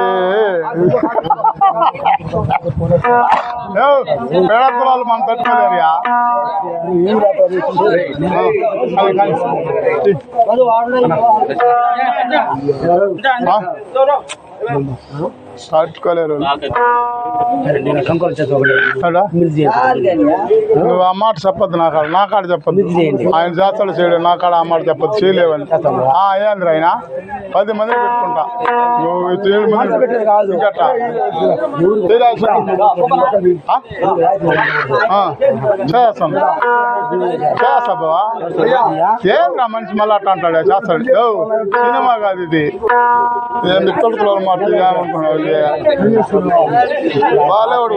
పెళ్ళతోలాలు మనం తట్టుకోలేరు తట్టుకోలేరు. నువ్వు ఆ మాట చెప్పద్దు నా కాడ చెప్పద్దు. ఆయన జాతరలు చేయడం నా కాడ ఆ మాట చెప్పద్దు, చేయలేవని. ఏంద్ర ఆయన 10 మందిని పెట్టుకుంటా, నువ్వు 7 మంది ఇంకట్లా చేస్తాం చేస్తా బావా. ఏంద్రా మనిషి మళ్ళీ అట్లా అంటాడు, చేస్తాడు. సినిమా కాదు ఇది, తొలుతులు మాట ఏమనుకున్నావు, బాగాలేవాడు.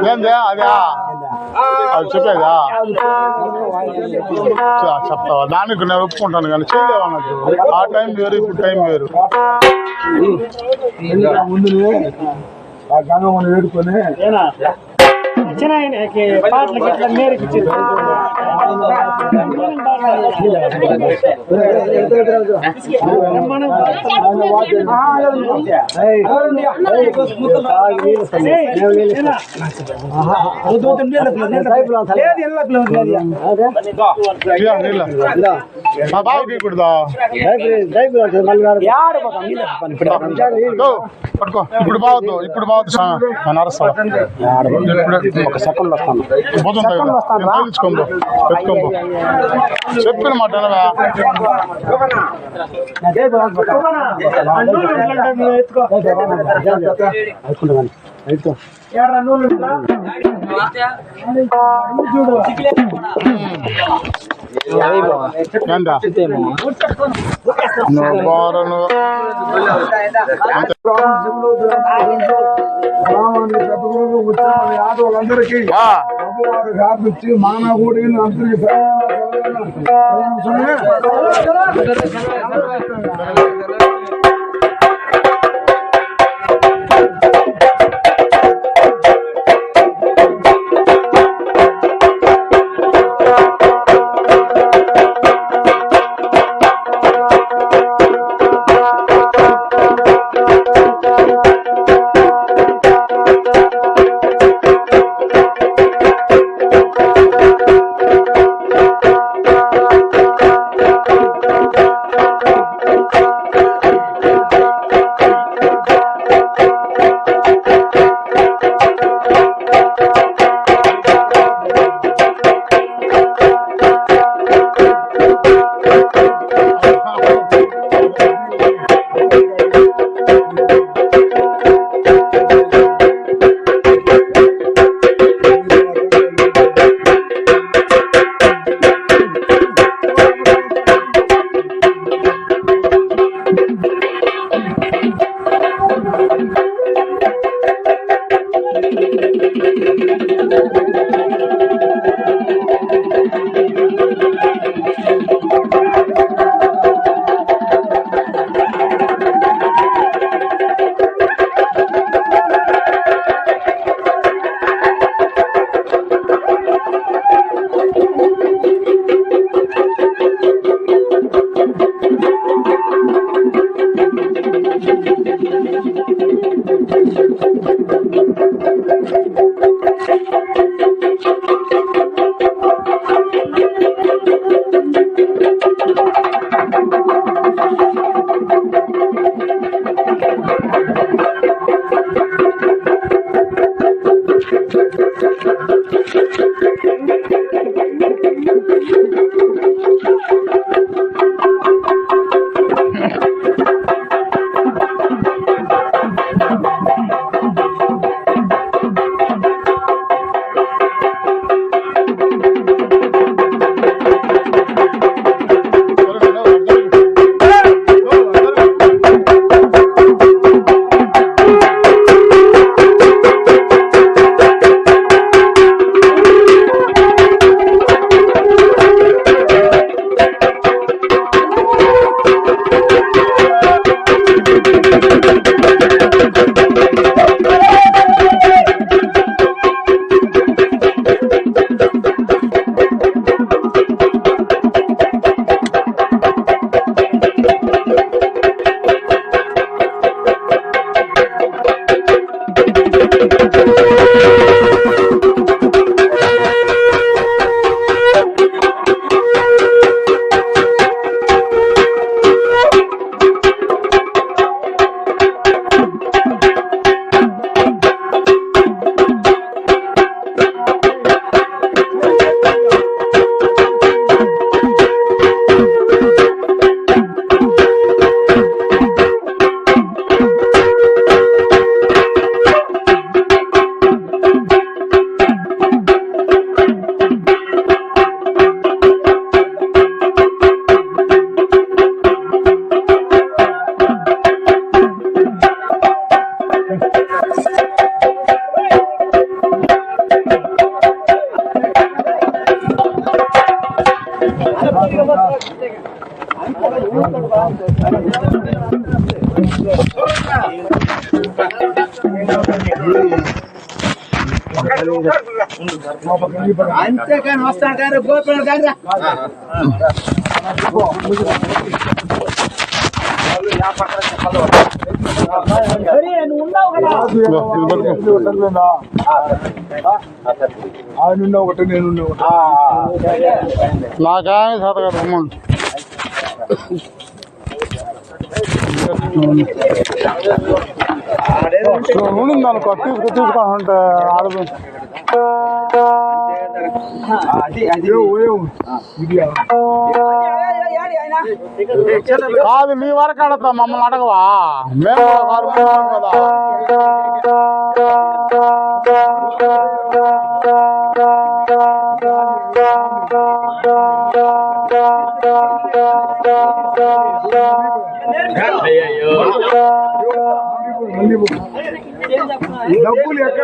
ఏంది అదే అది చెప్పేదా చెప్తావా? దానికి నేను ఒప్పుకుంటాను కానీ చేయలేవు అన్నట్టు. ఆ టైం వేరు, ఇప్పుడు టైం వేరు. ఆ గంగమ్మని వేడుకొని పాటలకి ఇట్లా నేర్పించింది. మా బావుకి కుడదా పట్టుకో. ఇప్పుడు బావద్దు, ఇప్పుడు బావద్దు నరస్తా. ఒక సెకండ్ వస్తాను, తెచ్చుకోంబో పెట్టుకోంబో. చెప్పిన మాట యాదవులందరికీ అమ్మవారు గార్పిచ్చి మానవుడి అందరికీ అంతేకాని వస్తాను కానీ గోపిన కానీ నువ్వు ఉన్నావు కదా ఆయన ఒకటి నేను నాకేమీ చదవదు అమౌంట్ ఉండిందనుకో తీసుకుంటే ఆడదు కాదు నీ వరకు అడతా మమ్మల్ని అడగవా మేము కదా డబ్బులు ఎక్కడ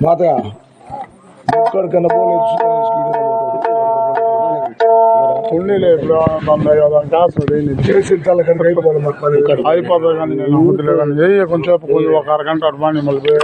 మాతయ్య ఇక్కడికన్నా అయిపోతుంది కానీ నేను ముద్దులే కానీ ఏ కొంచెం ఒక అరగంట అడ్వాణి మళ్ళీ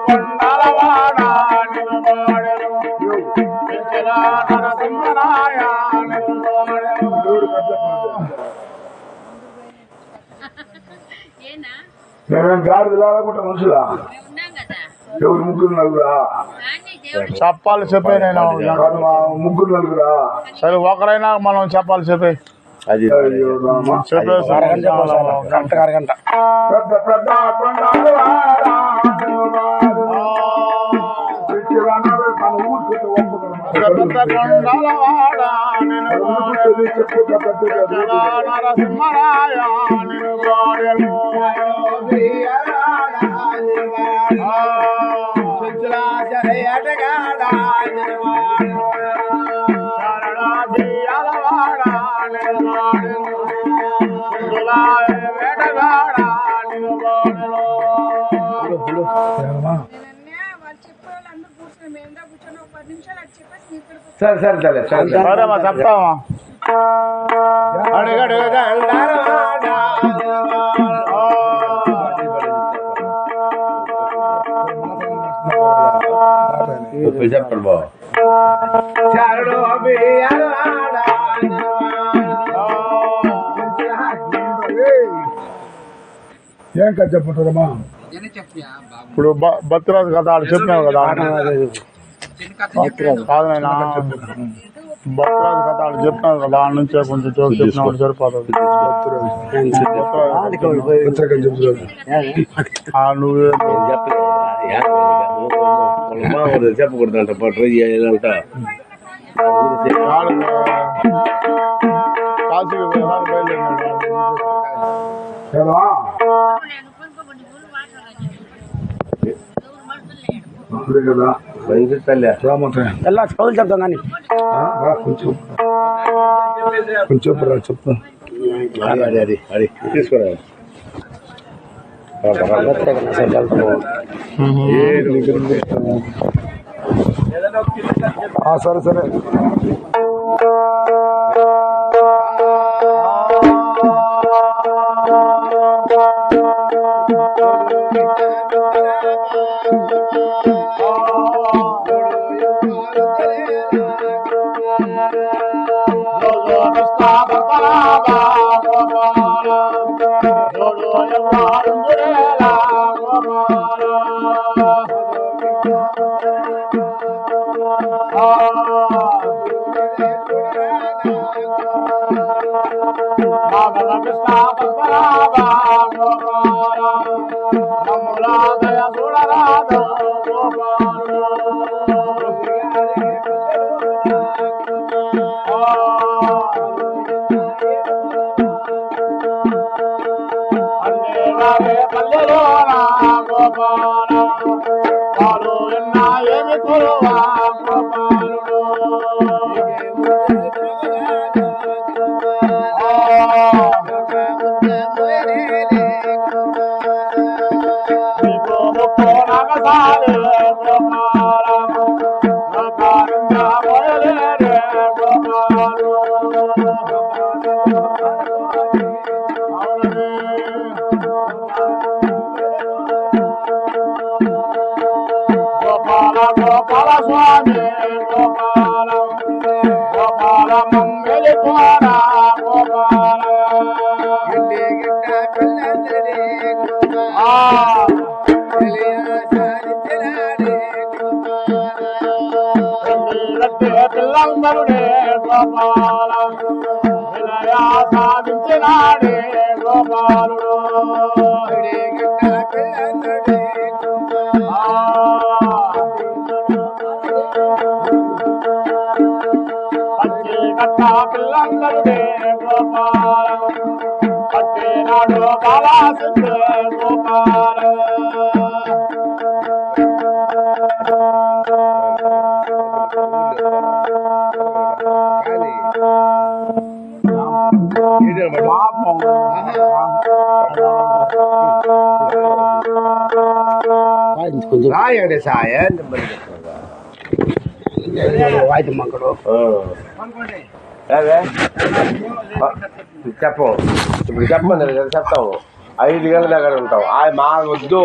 కొండలవాడ నిలబడెను. పెంచిన నరసింహరాయ నిలబడెను. మేమేం గాడి లాగకుండా మనుషులా ఎవరు ముగ్గురు నలుగురా చెప్పాలి చెప్పే నేను కాదు మా ముగ్గురు నలుగురా సరే ఒకరైనా మనం చెప్పాలి చెప్పే అయ్యో రామ. చెప్పేసి గంట అరగంట పెద్ద పెద్ద కొండలవాడ నిలబడెను. పెంచిన మన ఊరికి కొండలవాడ నిలబడెను. చెప్పు పెద్ద నరసింహరాయ నిలబడెను. శరణాభియాలవాడ నిలబడెను. సుందరాయ వేటగాడ నిలబడెను. సరే సరే సరే సరేమ్మా చెప్తామా చెప్పండి బాబు ఏం కథ చెప్పుంటారమ్మా ఇప్పుడు బత్తిరాజు కథ ఆడు చెప్పినావు కదా కాదు నాయనా బత్తిరాజు కథ ఆడు చెప్పినావు కదా ఆడ నుంచే కొంచెం చోటు చెప్పినాడు సరిపోతుంది నువ్వే చెప్పకూడదంట ట్రై చేయాలంట కాశీకి బయలుదేరినాడు ఏమా? అప్పుడే కదా రామోదయం. ఎలా కౌలు చెప్తాం కానీ రా కొంచెం కొంచెం రా చెప్తా అది తీసుకురా సరే సరే సాధించినాడే గోపాలుడు పిల్లందరుడే గోపాల పట్టినాడు బాలాసిందే గోపాల కొంచెం రాయండి సాయ వాయిద్యం మంకడు చెప్పు ఇప్పుడు చెప్పండి చెప్తాము 5 గంటల దగ్గర ఉంటాం మా వద్దు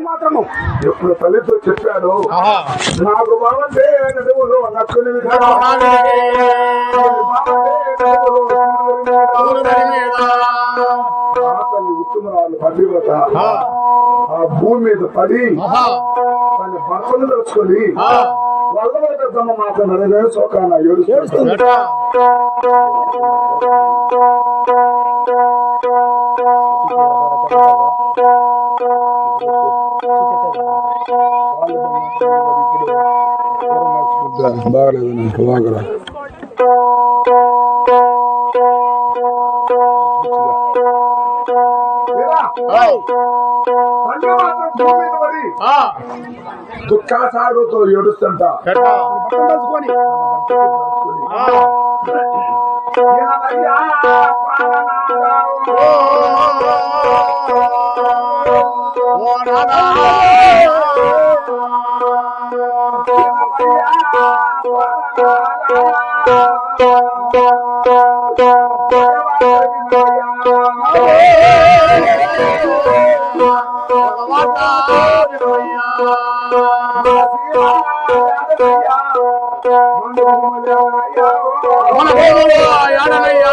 మాత్రము ఎప్పుడు తల్లితో చెప్పాడు ఆహా. నాకు బాగుంటే నడువులు నక్కుని తల్లి ఉత్తమరాలు పతివ్రత ఆ భూమి మీద పడి ఆహా. తన భర్తను తెలుసుకొని ఆ. వల్లవల పెద్దమ్మ మాట నడవే శోకాన ఏడుస్తుంది. ఎట్లా? బాగలేదు నాకు బాగా ఆ. దుఃఖాసాడుతో ఏడుస్తుంట ఎట్లా? తెలుసుకొని ఆ. ఓ నాదా. మన భూములు యాడనయ్యా.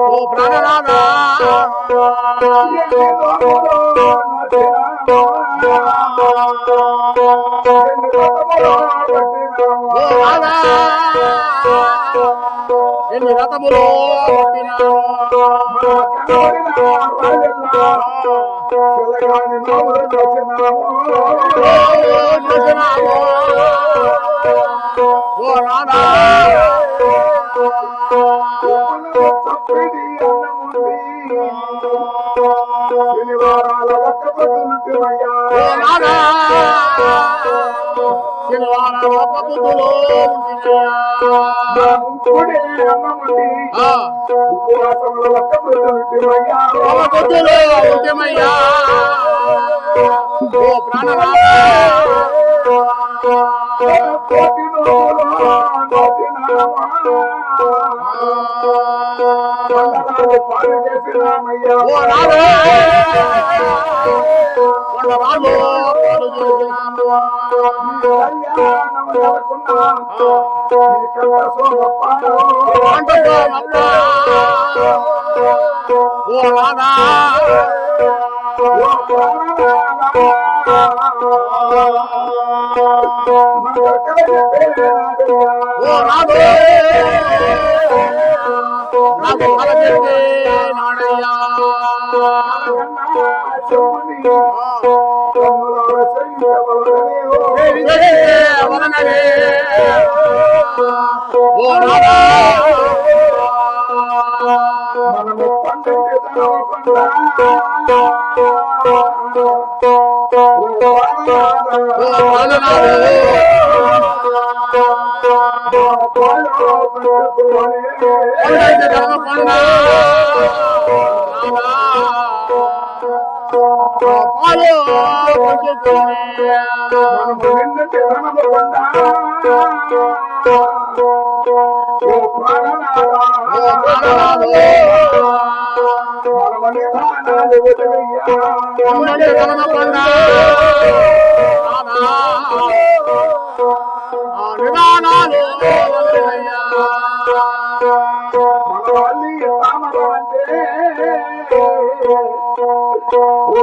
ఓ ప్రాణనాథా. ఎన్ని రథములు ఓ రాధా. శనివారాల ఒక్క పొద్దులుంటివయ్యా ఓ రాధా. శనివారం ఒక బుద్ధులు ఉపవాసంలో ఒక్క పొద్దులుంటివయ్యా ఒక బుద్ధులు ఉంటమయ్యా. ఓ ప్రాణనాథ. కోటి పాలు చేసినామయ్యా ఓ రాధా. కొండరాళ్ళు పాలు చేసినాము. అంటకోమప్ప. ఓ రాధా. ఓ రాధే. నాకు కల చెప్పి నాడయ్యా. వదనవే. ఓ రాధా. మనము పండించే ఓ ప్రాణనాథే. కొండైతే ధర్మకొండ. రాధా. పాలు పంచుకొని. ఓ ప్రాణనాథే. కొండైతే ధర్మకొండ. రాధా. నిదానాలు వదిలేయ్యా. ఓ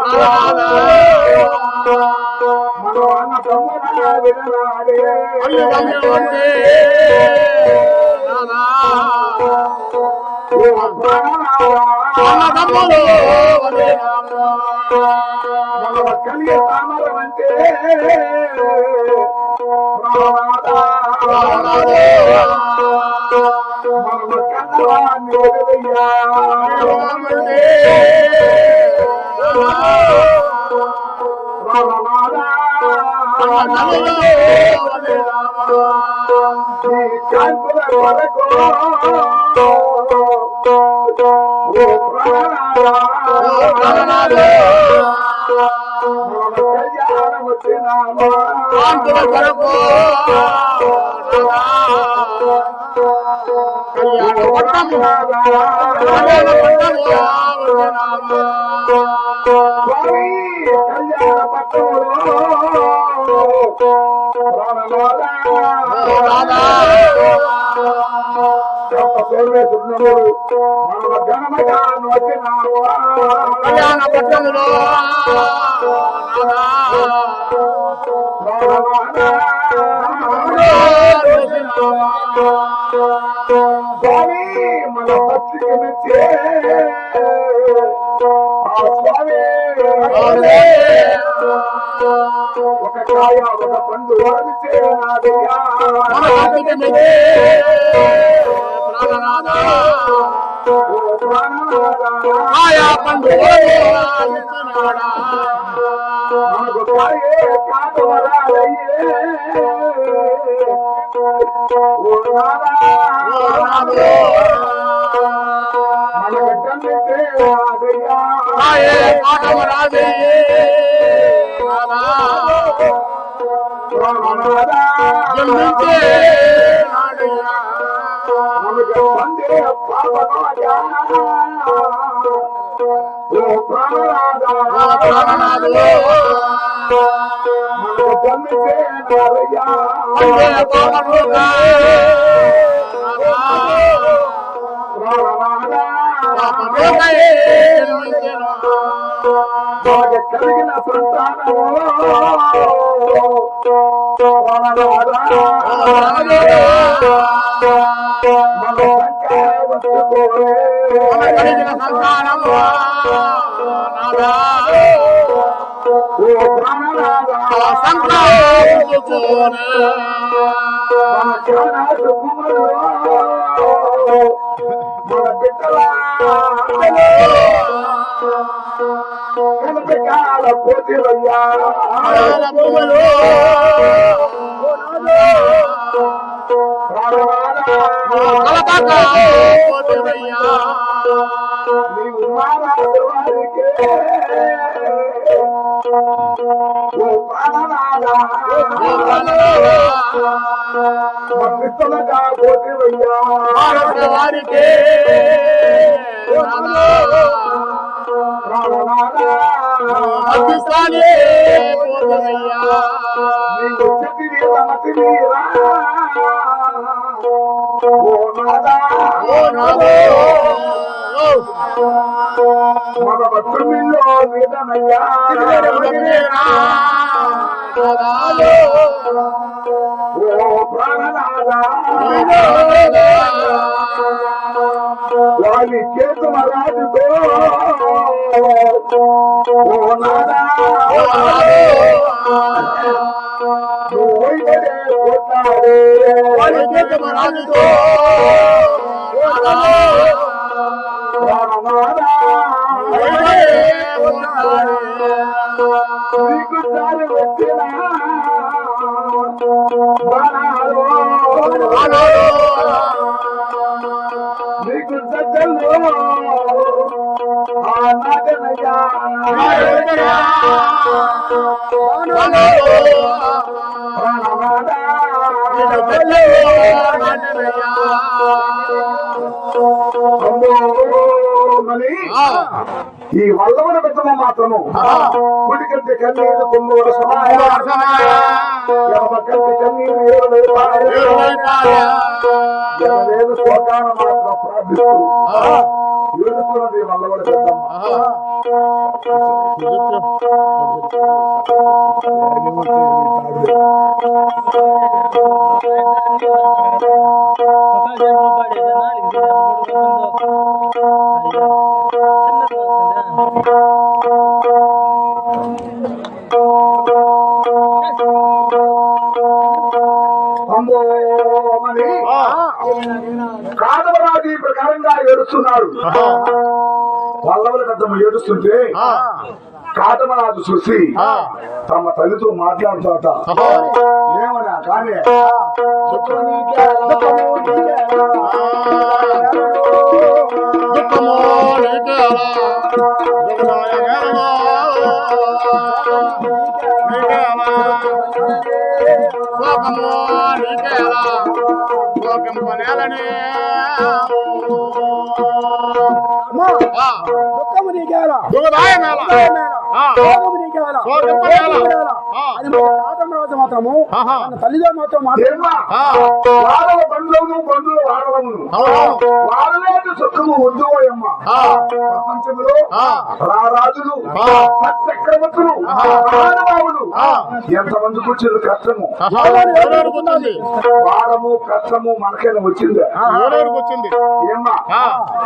ప్రాణనాథ. అల్లు తమ్ముడు అంటే రాధా. అన్న తమ్ముడు వదిలేనాము. కలిగే తామరం అంటే ప్రాణనాథే. మనము కన్నవాన్ని వదిలయ్యా అంటే రాధా. ఈ కాంతుల కొరకు ఓ ప్రాణనాథ కళ్యాణం వచ్చినామా కాంతుల కొరకు కళ్యాణ పట్టము కళ్యాణ పట్టము స్వామి కళ్యాణ పట్టములో సోమేశ్వరుడు మన గణమగాను వచ్చినావా కళ్యాణ పట్టములో స్వామి మన భక్తికి మెచ్చే ఆ స్వామి ఒక కాయ ఒక పండు వారి చేయాలయ్యా మన భక్తికి మెచ్చే ప్రాణనాథ ఓ ప్రాణనాథ ఆయా పండు మనకు కాయే కాదవరాలయ్యే ఓ నాదా మనకు తల్లి చేయాలయ్యా ఆయే కాటవరాదే ప్రాణనాథ జన్మించే నాడయ్యా మనకు వందే పాపనాథా ఓ ప్రాణనాథ ప్రాణనాథులో మనకు తల్లి చేయాలయ్యా వందే పాపనుగా ప్రాణనాథ పాపనుగాయే జన్మించెను మనకు కలిగిన సంతానము ప్రాణనాథ మన సంఖ్య వచ్చుకోలే మన కలిగిన సంతానము నాదా ఓ ప్రాణనాథ సంతానముతోనే మన జ్ఞానాలు భూముల్లో మన బిడ్డల కనపకాల పోతివయ్యా మన భూములో కలపక పోతేవయ్యా నీవు మారాడు వారికే ఓ ప్రాణనాథ పంపిస్తున్నగా పోతివయ్యా వారికే ప్రాణనాథ అభిస్తానే పోతేవయ్యా నీవు చెప్పివి రమతి వీరా ఓ నాదా ఓ నాదో మన భక్తుల్లో వేదనయ్యా ఓ ప్రాణనాథ వాలి కేతుల రాజుతో ఓ నాదా నువ్వు వైద్యడే పోతాడే ప్రాణనాథ నీకు దారి వచ్చిన బాణాలు నీకు సజ్జల్లో ఆ నాదనయ్యా ఈ వల్లవన పెద్దమ మాత్రము కుడికంటే కన్నీరు తొమ్మిది కంటే కన్నీరు ఏడు శోకాన మాత్రం ప్రార్థిస్తూ ఏడుస్తున్నది వల్లవన పెద్దమ్మ కాదవరాజు ఈ ప్రకారంగా ఏడుస్తున్నాడు వల్లవల పెద్దమ్మ ఏడుస్తుంటే కాటమరాజు చూసి తమ తల్లితో మాట్లాడుతాట. ఏమన్నా కానీ మాత్రము తల్లిదో మాత్రం వాడల బంధువులు బంధువులు వాడలమును వాడలేదు సుఖము వద్దువోయమ్మ. ప్రపంచంలో రారాజులు చక్రవర్తులు మహానుభావులు ఎంతమందికి వచ్చింది కష్టము. వాడము కష్టము మనకైనా వచ్చింది. ఏమ్మా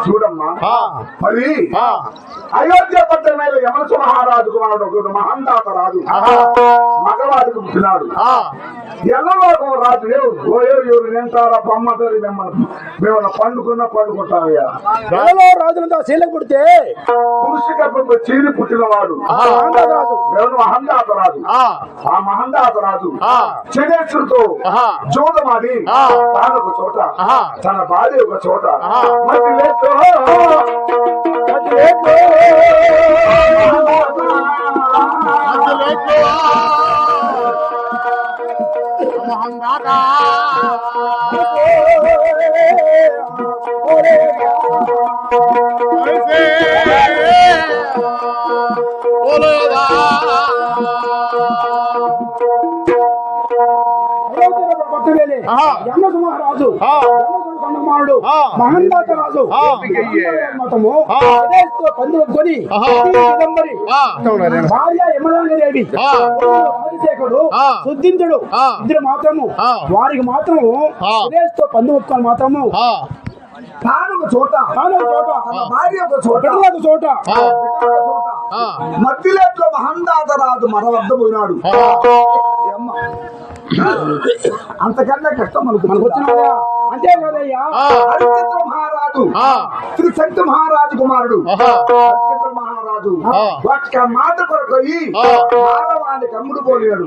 చూడమ్మా, మరి అయోధ్య పట్టణ మీద యమనస మహారాజు కుమారుడు ఒకడు మహందాత రాజు మగవాడికి పుట్టినాడు. ఎల్లలోకం రాజు ఎవరు నింటారా బొమ్మతోరి మేము పండుకుంటామయ్యా. రాజులంతా శీలకు పుడితే పురుష గర్భంతో చీరి పుట్టినవాడు మహందాత రాజు. ఆ మహందాత రాజు చనేశ్వరుతో జోదమాడి తానొక చోట తన భార్య ఒక చోట మహారాజు మహందాత రాజు మతము పందుకొని భార్య యమలాంగదేవి రాజశేఖరుడు శుద్ధించుడు ఇద్దరు మాత్రము వారికి మాత్రము పందు ఒప్పుకొని మాత్రము తానొక చోట భార్య ఒక చోట మధ్యలో మహందాత రాజు మన వద్ద పోయినాడు. అంతకన్నా కష్టం మనకు వచ్చినాయా? అంతే కదయ్యా. హరిశ్చంద్ర మహారాజు శ్రీ శక్తి మహారాజు కుమారుడు హరిశ్చంద్ర మహారాజు ఒక్క మాట కొరకు మానవానికి అమ్ముడు పోలేడు.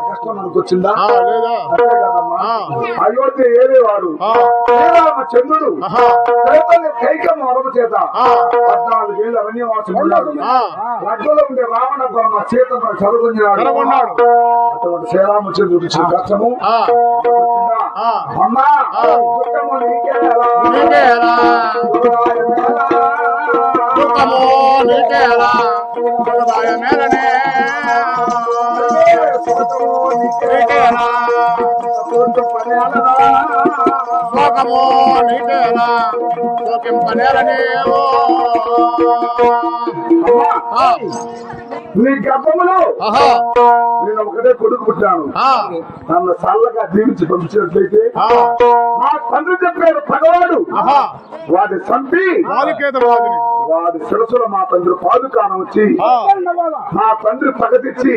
కష్టం మనకు వచ్చిందా? అంతే కదమ్మా. అయోధ్య ఏలేవాడు శ్రీరామచంద్రుడు కైకమ్మ వరమ చేత 14 ఏళ్ళు అరణ్యవాసం ఉన్నాడు. లగ్నంలో ఉండే రావణ బ్రహ్మ చేత చదువుకున్నాడు. అటువంటి శ్రీరామచంద్రుడు ఇచ్చిన కష్టము అమ్మా దుఃఖము నీకేలా నీ గర్భములో నేను ఒకటే కొడుకు పుట్టాను. నన్ను చల్లగా దీవించి పంపించినట్లయితే మా తండ్రి చెప్పాడు పగవాడు వాడి చంపి వాడి శిరసుల మా తండ్రి పాదుకానం వచ్చి మా తండ్రి పగతిచ్చి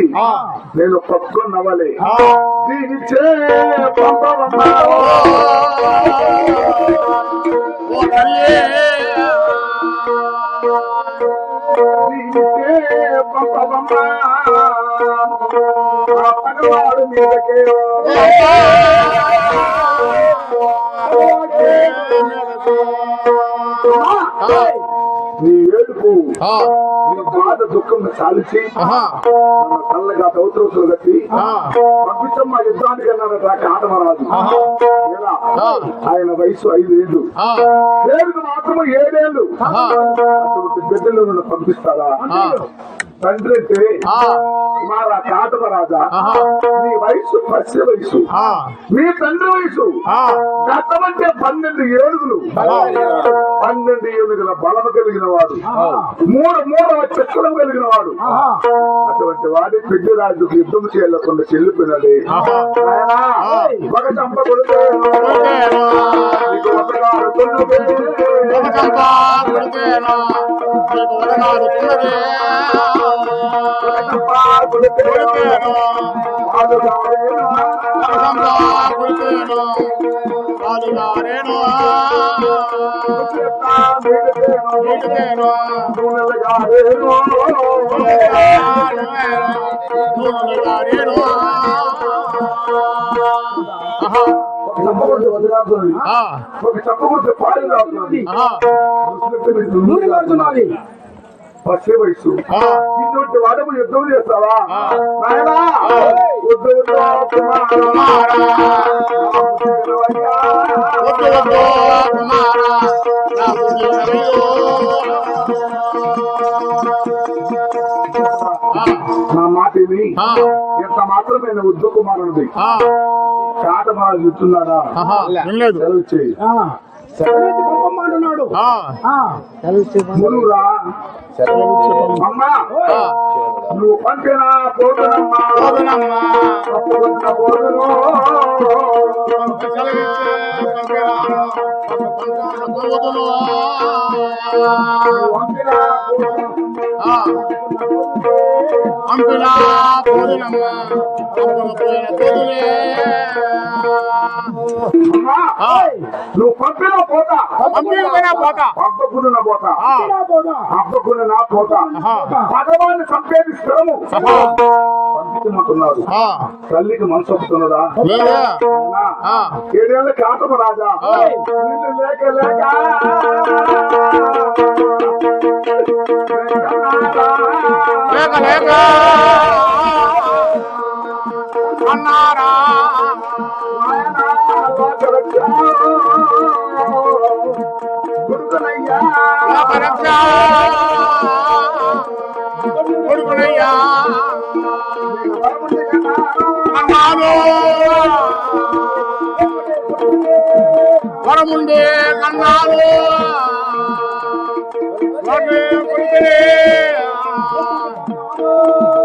నేను పట్టుకొని నవ్వలే దీనిచ్చే పంపవమ్మా పగవాడు మీదకే నీ ఏడుపు నీ బాధ దుఃఖం సాలించి చల్లగా దౌత్రోసులు కట్టి పంపించమ్మ యుద్ధానికి అన్నాడట కాటమరాజు. ఆయన వయసు 5 ఏళ్ళు, పేరుకు మాత్రమే 7 ఏళ్ళు. అటువంటి బిడ్డలు పంపిస్తారా? తండ్రి అంటే కుమారా కాటమరాజా, నీ వయసు 10 వయసు, మీ తండ్రి వయసు గతమంటే 12 ఏనుగులు, 12 ఏనుగుల బలము కలిగిన వాడు, 3 చక్రం కలిగిన వాడు. అటువంటి వాడి పెద్ద రాజుకు యుద్ధం చేయకుండా చెల్లిపోయినది. ఒక చంప కొడుకు ఒక చెప్పకూడదు పాలు రాస్తున్నది నూనె కారుతున్నది పచ్చే వయసు ఇటువంటి వాడము యుద్ధం చేస్తావా నాయనా వద్దు నా మాట విని ఎంత మాత్రమే వద్దు కుమారుడి కాట బాగా చెప్తున్నాడా సెలవు చేయి పంపమంటున్నాడు మునురా అమ్మా నువ్వు పంపినా పోతునమ్మా పోతును పంపినా పోతునమ్మా నువ్వు పంపినా పోతా పంపకుండా పోతా పంపకుండా నా పోతా భగవాన్ని చంపేది స్థిరము పంపించమంటున్నాడు తల్లికి మనసు ఒప్పుతున్నదా ఏడేళ్ళ కాటమ రాజా నిన్ను లేక లేక అన్నారా కొడుకునయ్యా అన్నాడు వరముండే కన్నాడు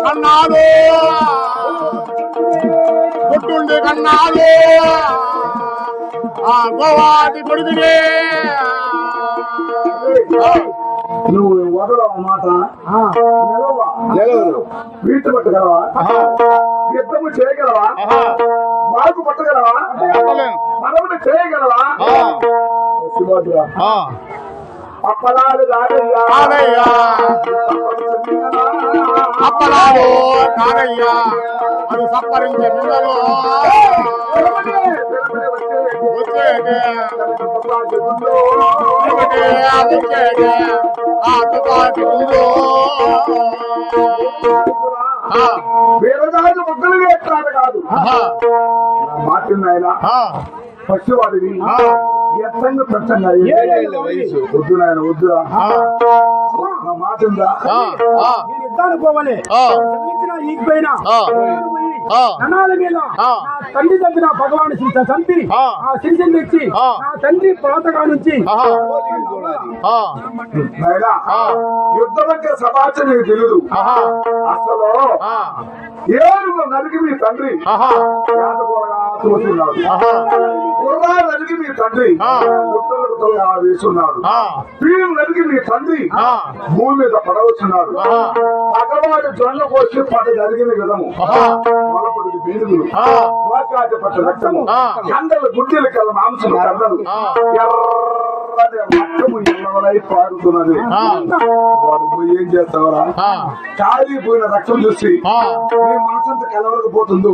కన్నాడు కొట్టుండే కన్నాడు గోవాది కొడుకునే నువ్వు వదలవు మాట వీటి పట్టగలవా యుద్ధము చేయగలవా మార్పు పట్టగలవా మనమును చేయగలవా అప్పలాలు కాదయ్యా అప్పలాలు కాదయ్యా అది సప్పరించే పిల్లలు వీరరాజు ముగ్గులు వేస్తాడు కాదు మాట్లాడిన ఆయన పశువాడిని ఎత్తంగా ప్రశ్న వద్దు నాయన వద్దురా మాట ఉందా నేను యుద్ధానికి పోవాలి ఈగిపోయినా రణాల మీద నా తండ్రి చంపిన భగవాన్ చంపి ఆ శిరిశం తెచ్చి నా తండ్రి ప్రాతగా నుంచి యుద్ధ దగ్గర సమాచారం నీకు తెలియదు అసలు ఏడుగు నరికి మీ తండ్రి తోస్తున్నాడు కుర్రా నరికి మీ తండ్రి గుట్టలుగా వేస్తున్నాడు పీరు నరికి మీ తండ్రి భూమి మీద పడవచ్చున్నాడు పగవాడి జొన్న కోసి పడ జరిగిన విధము మొలపడికి బీరుగులు మోకాటి పట్ట రక్తము కండలు గుడ్డలు కల మాంసము కండలు రక్తము ఎల్లవలై పారుతున్నది వాడు పోయి ఏం చేస్తావరా కాలిపోయిన రక్తం చూసి నీ మనసంతా కలవరకపోతుందో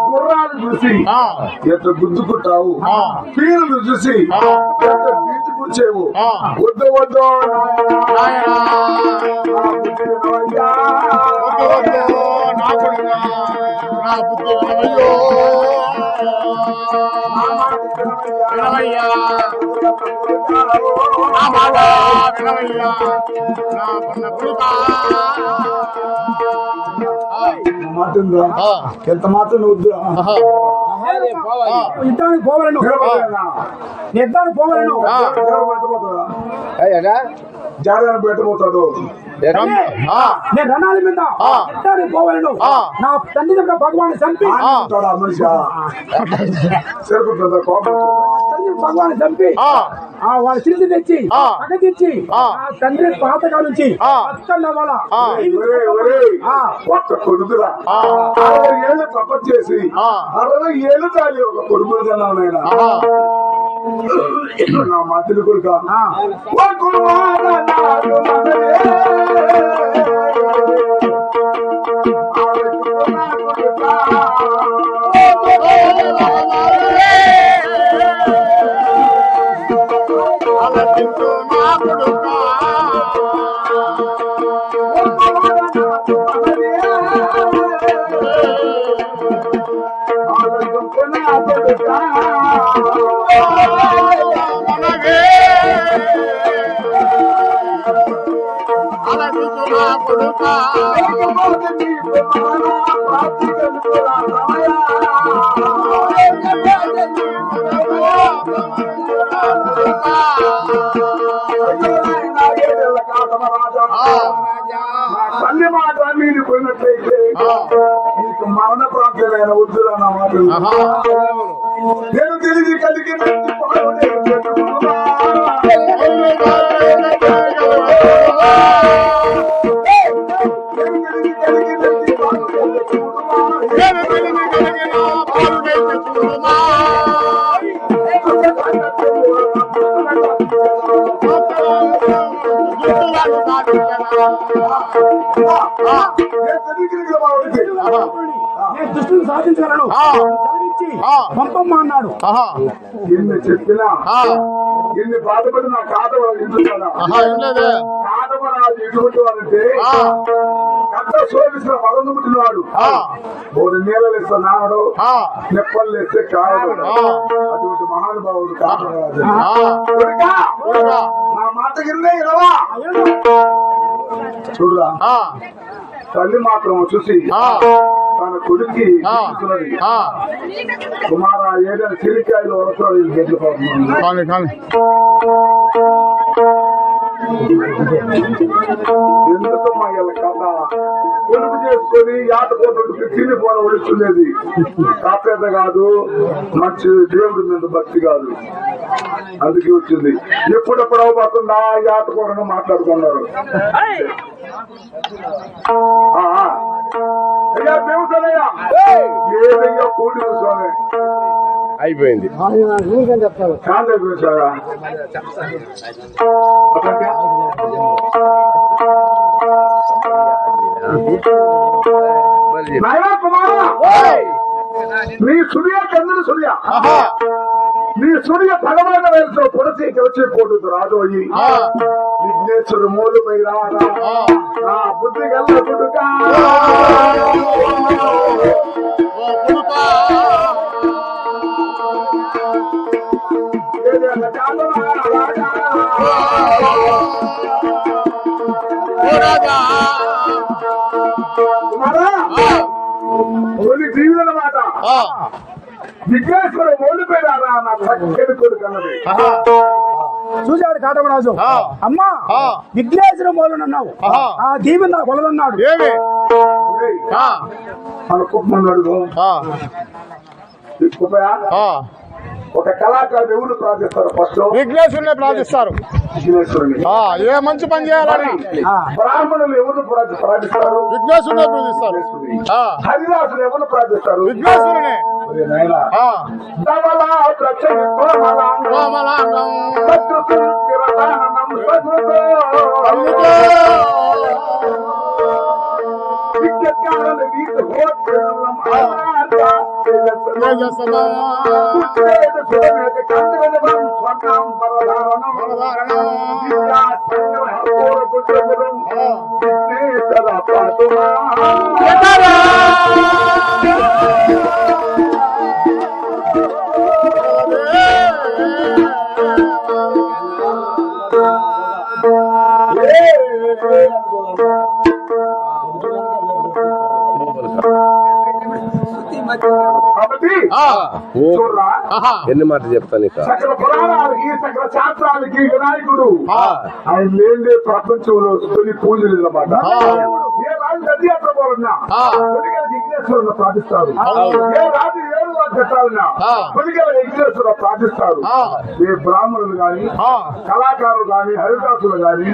గుర్రాలు చూసి ఎంత గుద్దుకుంటావు పీరులు చూసి ఎంత బీచుకుంచేవు వద్దు వద్దు మాటుందా ఎంత మాత్రం వద్దురా యుద్ధానికి పోవాలను యుద్ధానికి పోవాలను జాడని పెట్టబోతాడు నేను రణాల మీద యుద్ధానికి పోవాలను నా తండ్రి దగ్గర భగవాన్ చంపి మనిషి సరిపోతుందా కోపం భగవాన్ చంపి వాళ్ళ సిరిసి తెచ్చి పక్క తెచ్చి తండ్రి పాతగా నుంచి ఒక్క కొడుకురా 60 ఏళ్ళు తపస్సు చేసి 60 ఏళ్ళు తాలి ఒక కొడుకు కన్నా నా మధ్యలో కొడుక ఓ కుమార నాడు మగనే. తల్లి మాట మీరు పోయినట్లయితే నీకు మరణ ప్రాంతమైన వద్దురా నా మాట. నేను తిరిగి కలిగి దృష్టిని సాధించగలను సాధించి పంపమ్మ అన్నాడు. ఎన్ని చెప్పినా ఎన్ని బాధపడి నా కాదవరాజు ఎందుకు కాదవరాజు ఎటువంటి వాడంటే కథ శోధించిన మరొందు పుట్టినవాడు. 3 నీళ్ళు ఇస్తే నాడు నెప్పలు ఇస్తే కాదు. అటువంటి మహానుభావుడు కాదవరాజు. నా మాట కిందే ఇలవా చూడరా. తల్లి మాత్రం చూసి తన కొడుక్కి కుమార ఏదైనా చిరికాయలు వలసలు గడ్లు పోతున్నాను. ఎందుకమ్మా ఇలా కథ కొడుకు చేసుకొని ఆటపోటు తిని పోల ఒడుచుండేది కాపేద కాదు, మంచి దేవుడి మీద భక్తి కాదు. అందుకే వచ్చింది. ఎప్పుడెప్పుడు అవబోతుందా ఈ ఆటపోరను మాట్లాడుకున్నారు. అయ్యా దేవుడయ్యా ఏదయ్యా కూడి కూర్చోని అయిపోయింది. చాలా చూసారా నాయనా కుమారా, నీ సూర్య చంద్రుడు సూర్య నీ సూర్య భగవాన్ వయసులో పొడసీకి వచ్చి పోతుంది రాదు అయ్యి విఘ్నేశ్వరు మూలుపై రారా నా బుద్ధి గల్ల కొడుకా కొన్ని జీవుల మాట విఘ్నేశ్వర ఓడిపోయినారా నా చక్కని కొడుకు అన్నది. చూశాడు కాటమరాజు. అమ్మా విఘ్నేశ్వర మూలనన్నావు, ఆ దీవి నాకు కొలదన్నాడు. మన కుప్పమన్నాడు ఒక కళాకారుడు ఎవరు ప్రార్థిస్తారు? ఫస్ట్ విఘ్నేశ్వరుని ప్రార్థిస్తారు. విఘ్నేశ్వరుని. ఏ మంచి పని చేయాలని బ్రాహ్మణులు ఎవరు ప్రార్థిస్తారు? విఘ్నేశ్వరుని పూజిస్తారు. హరిదాసులు ఎవరు ప్రార్థిస్తారు? విఘ్నేశ్వరుని. ఎన్ని మాటలు చెప్తాను సకల పురాణాలకి సకల శాస్త్రాలకి వినాయకుడు ఆయన లేని ప్రపంచంలో తొలి పూజలు అన్నమాట. ఏ రాజు దండయాత్ర పోవాలన్నా విఘ్నేశ్వరుని ప్రార్థిస్తారు. ఏ రాజు ఏడు రాజు పెట్టాలన్నా కొద్దిగా విఘ్నేశ్వరుని ప్రార్థిస్తారు. ఏ బ్రాహ్మణులు గాని కళాకారులు గాని హరిదాసులు గాని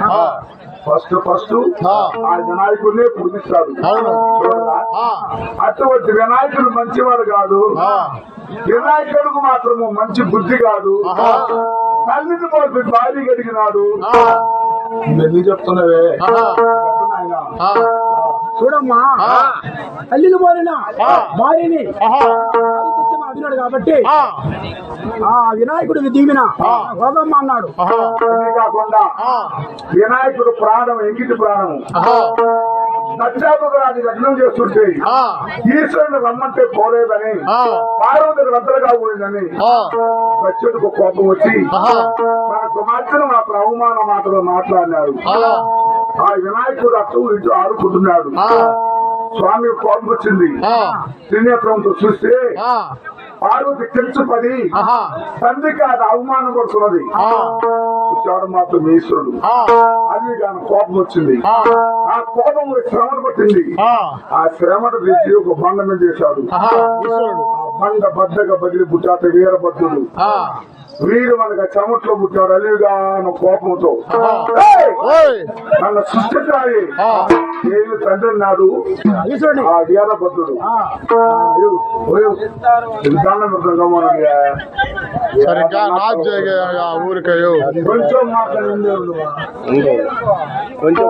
ఫస్ట్ ఆ వినాయకుడినే పూజిస్తారు. అటువంటి వినాయకుడు మంచివాడు కాదు, వినాయకుడికి మాత్రము మంచి బుద్ధి కాదు. తల్లిని పోయి భార్య గడిగినాడు. ఇవన్నీ చెప్తున్నావే చూడమ్మా, తల్లిని పోలిన భార్యని అడిగినాడు కాబట్టి ఆ వినాయకుడికి దీవిన గోదమ్మ అన్నాడు. కాకుండా వినాయకుడు ప్రాణం ఎంకిటి ప్రాణం. దక్షాపతి లగ్నం చేస్తుంటే ఈశ్వరుని రమ్మంటే పోలేదని, పార్వతికి రద్దలుగా పోయిందని దక్షుడికి కోపం వచ్చి తన కుమార్తెను మాత్రం అవమాన మాటలు మాట్లాడినాడు. ఆ వినాయకుడు అటు ఇటు ఆడుకుంటున్నాడు. స్వామి కోపం వచ్చింది. త్రినేత్రంతో చూస్తే పార్వతి తెలుసుపడి తండ్రికి అది అవమానం పడుతున్నది. చూశాడు మాత్రం ఈశ్వరుడు. అది దాని కోపం వచ్చింది. ఆ కోపం శ్రమను పట్టింది. ఆ శ్రమను తీసి ఒక బండను చేశాడు. ఆ బండ బద్దగా బదిలి పుట్టాట వీరభద్రుడు. వీరు మనకు చెమట్లో పుట్టాడు. అలివిగా కోపంతో నన్ను సృష్టించాలి నేను తండ్రి నాడు ఆ వీరభద్రుడు కొంచెం మాట్లాడింది. కొంచెం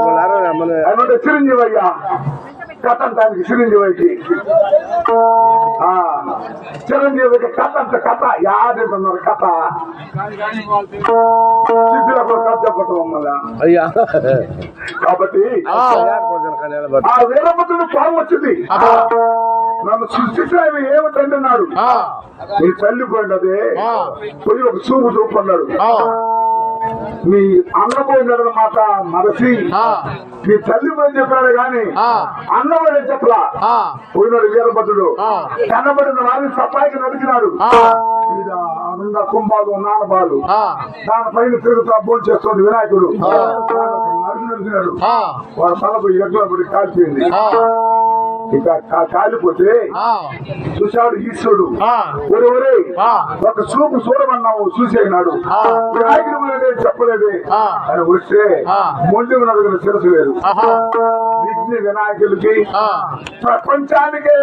చిరంజీవి అయ్యా కథ అంటానికి చిరంజీవికి చిరంజీవికి కథ అంత కథ యాదంటున్నారు. కథ సిద్ధులకు కథ చెప్పటం మమ్మల్ని. అయ్యా కాబట్టి ఆ వీరభద్రుడు పాము వచ్చింది. నన్ను సృష్టించిన ఏమి తండ్రి అన్నాడు. నీ తల్లి పోయినదే పోయి ఒక చూపు చూపన్నాడు. మీ అన్నపోయిన మాట మరచి మీ తల్లి పోయి చెప్పాడు గాని అన్నపోయిన చెప్పలా. పోయినాడు వీరభద్రుడు. కన్నబడిన వారిని సపాయికి నడిచినాడు. అన్న కుంభాలు నానబాలు దానిపైన తిరుగుతా భోజనం చేస్తుంది వినాయకుడు. నడిచినాడు. వాడు తలపై ఎగ్గుల పడి కాల్చింది. ఇక కాలిపోతే చూశాడు ఈశ్వరుడు. ఒరే ఒక చూపు చూడమన్నావు చూసేనాడు. వినాయకుడు చెప్పలేదే అని వస్తే మొండి నలుగురు శిరసు లేదు. విఘ్న వినాయకుడికి ప్రపంచానికే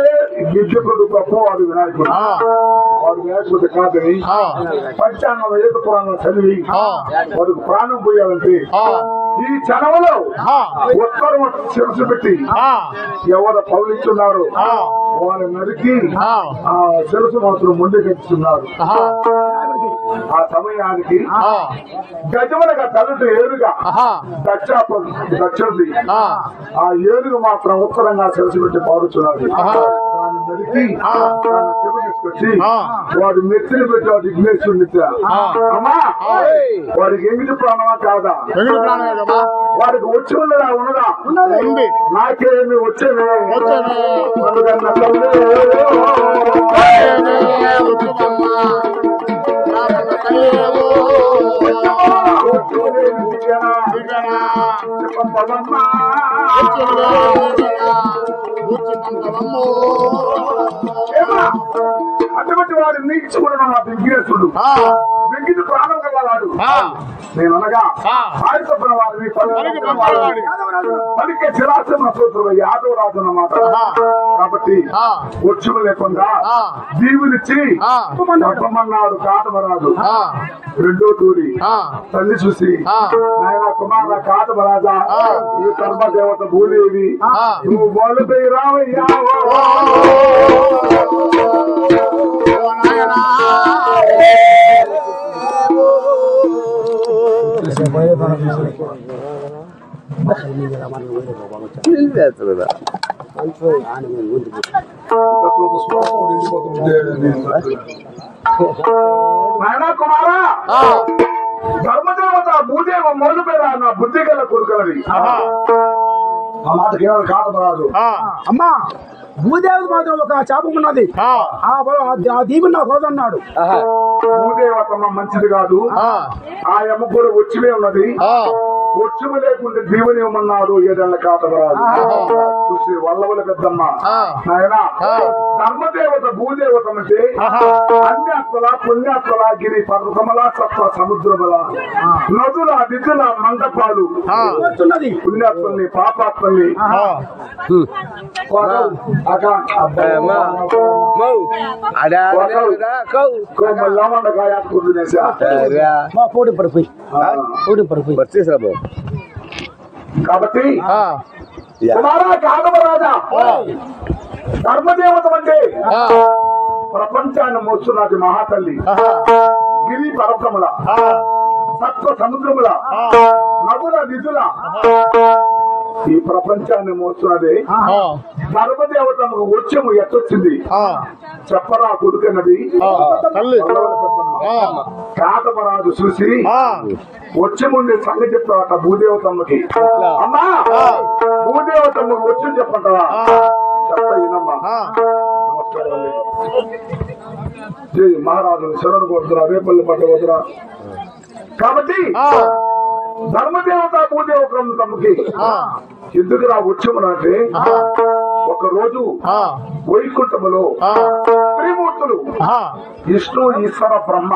విద్యుడు గొప్ప వాడు వినాయకుడు. వాడు వినాయకుడు కాదని పంచాంగం ఏక పురాణం చదివి వాడికి ప్రాణం పోయాలంటే ఈ క్షణంలో ఉత్తరం శిరసు పెట్టి ఎవరు పౌలిస్తున్నారు వారి నరికి ఆ శిరసు మాత్రం ముందు కట్టిస్తున్నారు. ఆ సమయానికి గజమునగా తల్లితో ఏరుగా దక్షిణది ఆ ఏరుగు మాత్రం ఉత్తరంగా శిరసు పెట్టి పాడుతున్నారు. దాన్ని నరికి తీసుకొచ్చి వాడి నెత్తిని పెట్టి వాడి విఘ్నేశ్వరుని అమ్మా వాడికి ఎంగిటి ప్రాణమా కాదా? వాడికి వచ్చి ఉన్నదా ఉన్నదా? నాకేమి వచ్చేవే అటువంటి వాడు నీచుకున్న నా విఘ్నేశ్వరుడు. వెంకిటి ప్రాణం కలవాడు. నేను అనగా ఆయుధపడిన వారిని పలికే చిరాశ్రమ సూత్రుడు యాదవ రాజు అన్నమాట. కాబట్టి వచ్చులు లేకుండా దీవునిచ్చి చెప్పమన్నాడు కాటమరాజు. రెండో తూరి తల్లి చూసి నాయన కుమార కాటమరాజా ఈ కర్మదేవత భూదేవి నువ్వు బోలుపై రావయ్యా నాయనా కుమారా ధర్మదేవత భూదేవ మొదలు పేరా నా బుద్ధి గల కొడుకులది. ఆ మాటకి కాటమరాజు అమ్మా భూదేవి మాత్రం ఒక శాపం ఉన్నది. ఆ దీవుని నాకు వదన్నాడు. భూదేవతమ్మ మంచిది కాదు. ఆ అమ్మ కూడా వచ్చివే ఉన్నది. వచ్చుమ లేకుంటే దీవుని ఇవ్వమన్నాడు. ఏదన్నా కాటమరాజు చూసి వల్లవల పెద్దమ్మ నాయన ధర్మదేవత భూదేవత అంటే అన్యాత్మల పుణ్యాత్మల గిరి పర్వతమల సత్వ సముద్రమల నదుల దిద్దుల మండపాలు పుణ్యాత్మల్ని పాపాత్మల్ని కాబట్టి కుమారా కాదవరాజా ధర్మదేవత అంటే ప్రపంచాన్ని మోస్తున్నది మహాతల్లి గిరి పర్వతముల సత్వ సముద్రముల నదుల నిధుల ఈ ప్రపంచాన్ని మోస్తున్నది ధర్మదేవతకు వచ్చము ఎట్టొచ్చింది చెప్పరా కొడుకున్నది కాదవరాజు చూసి వచ్చముండే సంగతి చెప్తావట భూదేవతమ్మకి అమ్మా భూదేవతమ్మకి వచ్చి చెప్పంటావా చెప్పమ్మా నమస్కారం జై మహారాజు శరణు కొడుతున్నా రేపల్లి పట్టవద్దురా కాబట్టి ధర్మదేవత భూదేవతమ్మకి ఎందుకు రా వచ్చమునంటే ఒక రోజు వైకుంఠములో త్రిమూర్తులు విష్ణు ఈశ్వర బ్రహ్మ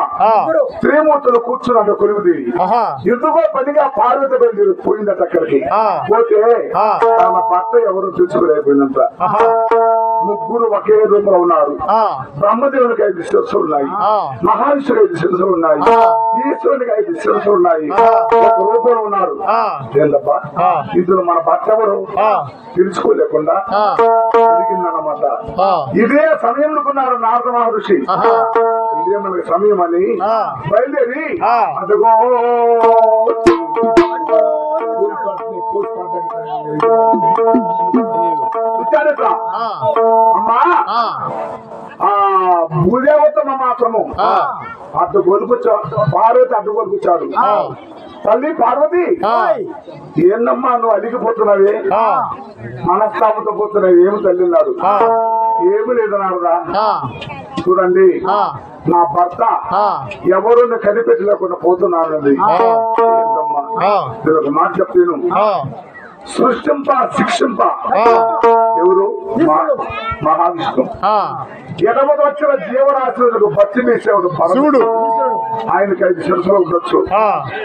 త్రిమూర్తులు కూర్చున్నాడు కొలువుదేవి ఎందుకో పనిగా పార్వతి బయలుదేరి పోయిందట అక్కడికి పోతే తన భర్త ఎవరు చూసుకోలేకపోయిందంట ముగ్గురు ఒకే రూపంలో ఉన్నారు బ్రహ్మదేవునికి 5 శిరస్సులు ఉన్నాయి మహావిష్ణుకి 5 శిరస్సులు ఉన్నాయి ఈశ్వరునికి 5 శిరస్సులు ఉన్నాయి ఒక రూపంలో ఉన్నారు ఏందబ్బా ఇందులో మన భర్త ఎవరు తెలుసుకోలేకుండా ఎదిగిందన్నమాట ఇదే సమయంలోకున్నారు నారద మహర్షి ఇదే మనకి సమయం అని బయలుదేరి అదిగో అమ్మా భూదేవతమ్మ మాత్రము అడ్డు గొలుపుచ్చాడు పార్వతి అడ్డు గొలుపుచ్చాడు తల్లి పార్వతి ఏందమ్మా నువ్వు అలిగిపోతున్నావే మనస్తాపంతో పోతున్నావు ఏమి తల్లిన్నాడు ఏమి లేదన్నారురా చూడండి నా భర్త ఎవరు కనిపెట్టలేకుండా పోతున్నానండి ఒక మాట చెప్తాను సృష్టింప శిక్షింప ఎవరు మహావిష్ణు ఎడమది వచ్చిన జీవరాశులకు భక్తి వేసేవాడు పరముడు ఆయనకి 5 శిరస్సులు ఉండొచ్చు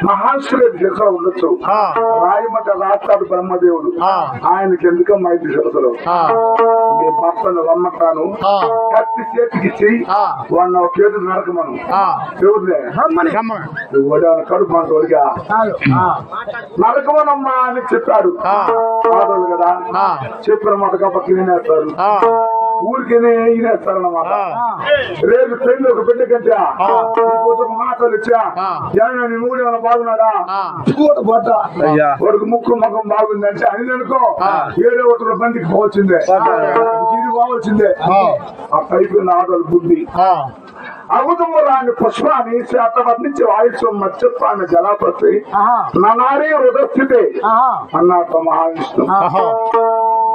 మహాశివుడు 5 శిరస్సులు ఉండొచ్చు రాయమంట రాస్తాడు బ్రహ్మదేవుడు ఆయనకి ఎందుకమ్మా 5 శిరస్సులు మీ భర్తను రమ్మంటాను కత్తి చేతికిచ్చి వాడిని ఒక చేతులు నరకమను దేవుడినే కడుపు మనోడిగా నరకమనమ్మా అని చెప్పాడు ఆడోళ్ళు కదా చెప్పిన మాట కాబట్టి వినేస్తారు ఊరికేనే వినేస్తారన్నమాట రేపు ట్రైన్ లో ఒక బిడ్డ కంటే మాటలు ఇచ్చా జగన్ మూడు ఏమైనా బాగున్నాడా వాడికి ముక్కు ముఖం బాగుందంటే అని అనుకో 7వ ఒకటి బండికి పోవచ్చిందే ఇది పోవచ్చిందే ఆ పైపు ఆటోలు బుద్ధి అగుతము రాని పుష్పాన్ని శాతవర్ణించి వాయుత్వం మత్స్యత్వాన్ని జలాపతి ననారీ హృదస్థితే అన్నాడు మహావిష్ణు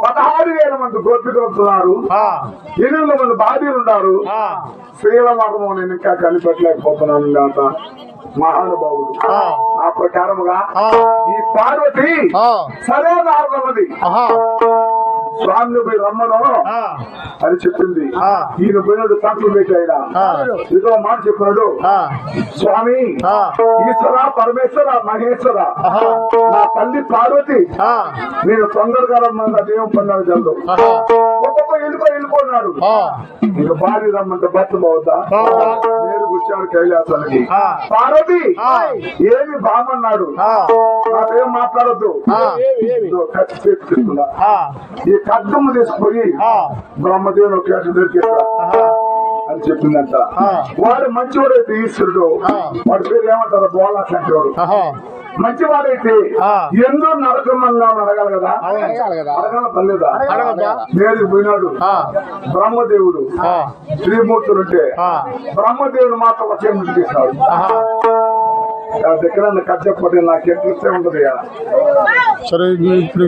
16,000 మంది గోపికలున్నారు 8 మంది భార్యలు ఉన్నారు స్త్రీల మార్గం నేను ఇంకా కనిపెట్టలేకపోతున్నాను అంత మహానుభావుడు ఆ ప్రకారముగా ఈ పార్వతి సరే నారదన్నది స్వామిని పోయి రమ్మను అని చెప్పింది ఈయన పోయినాడు తక్కువ పెట్టాయన ఇదో మాట చెప్పినాడు స్వామి ఈశ్వర పరమేశ్వర మహేశ్వర నా తల్లి పార్వతి నేను తొందరగా రమ్మన్నా దేవం పన్నాడు జల్లు ఒక్కొక్క వెళ్ళిపోయినాడు ఇక భార్య రమ్మంటే భర్త పోవద్దా నేను కూర్చాడు కైలాసానికి పార్వతి ఏమి బామన్నాడు నాకేం మాట్లాడద్దు ఖర్చు చేస్తున్నా ఈ ఖడ్గము తీసుకుపోయి బ్రహ్మదేవుని ఒక దొరికేస్తా అని చెప్పిందంట వాడు మంచివాడైతే ఈశ్వరుడు వాడి పేరు ఏమంటారు బోలా శంకరుడు మంచివాడైతే ఎందు నరకమన్నా అడగాలి కదా అడగాల పర్లేదా నేను పోయినాడు బ్రహ్మదేవుడు శ్రీమూర్తులుంటే బ్రహ్మదేవుడు మాత్రం ఒక చేస్తాడు దగ్గర కథ చెప్పండి, నాకు ఇంట్రెస్టే ఉంటది కదా. సరే ఇప్పుడు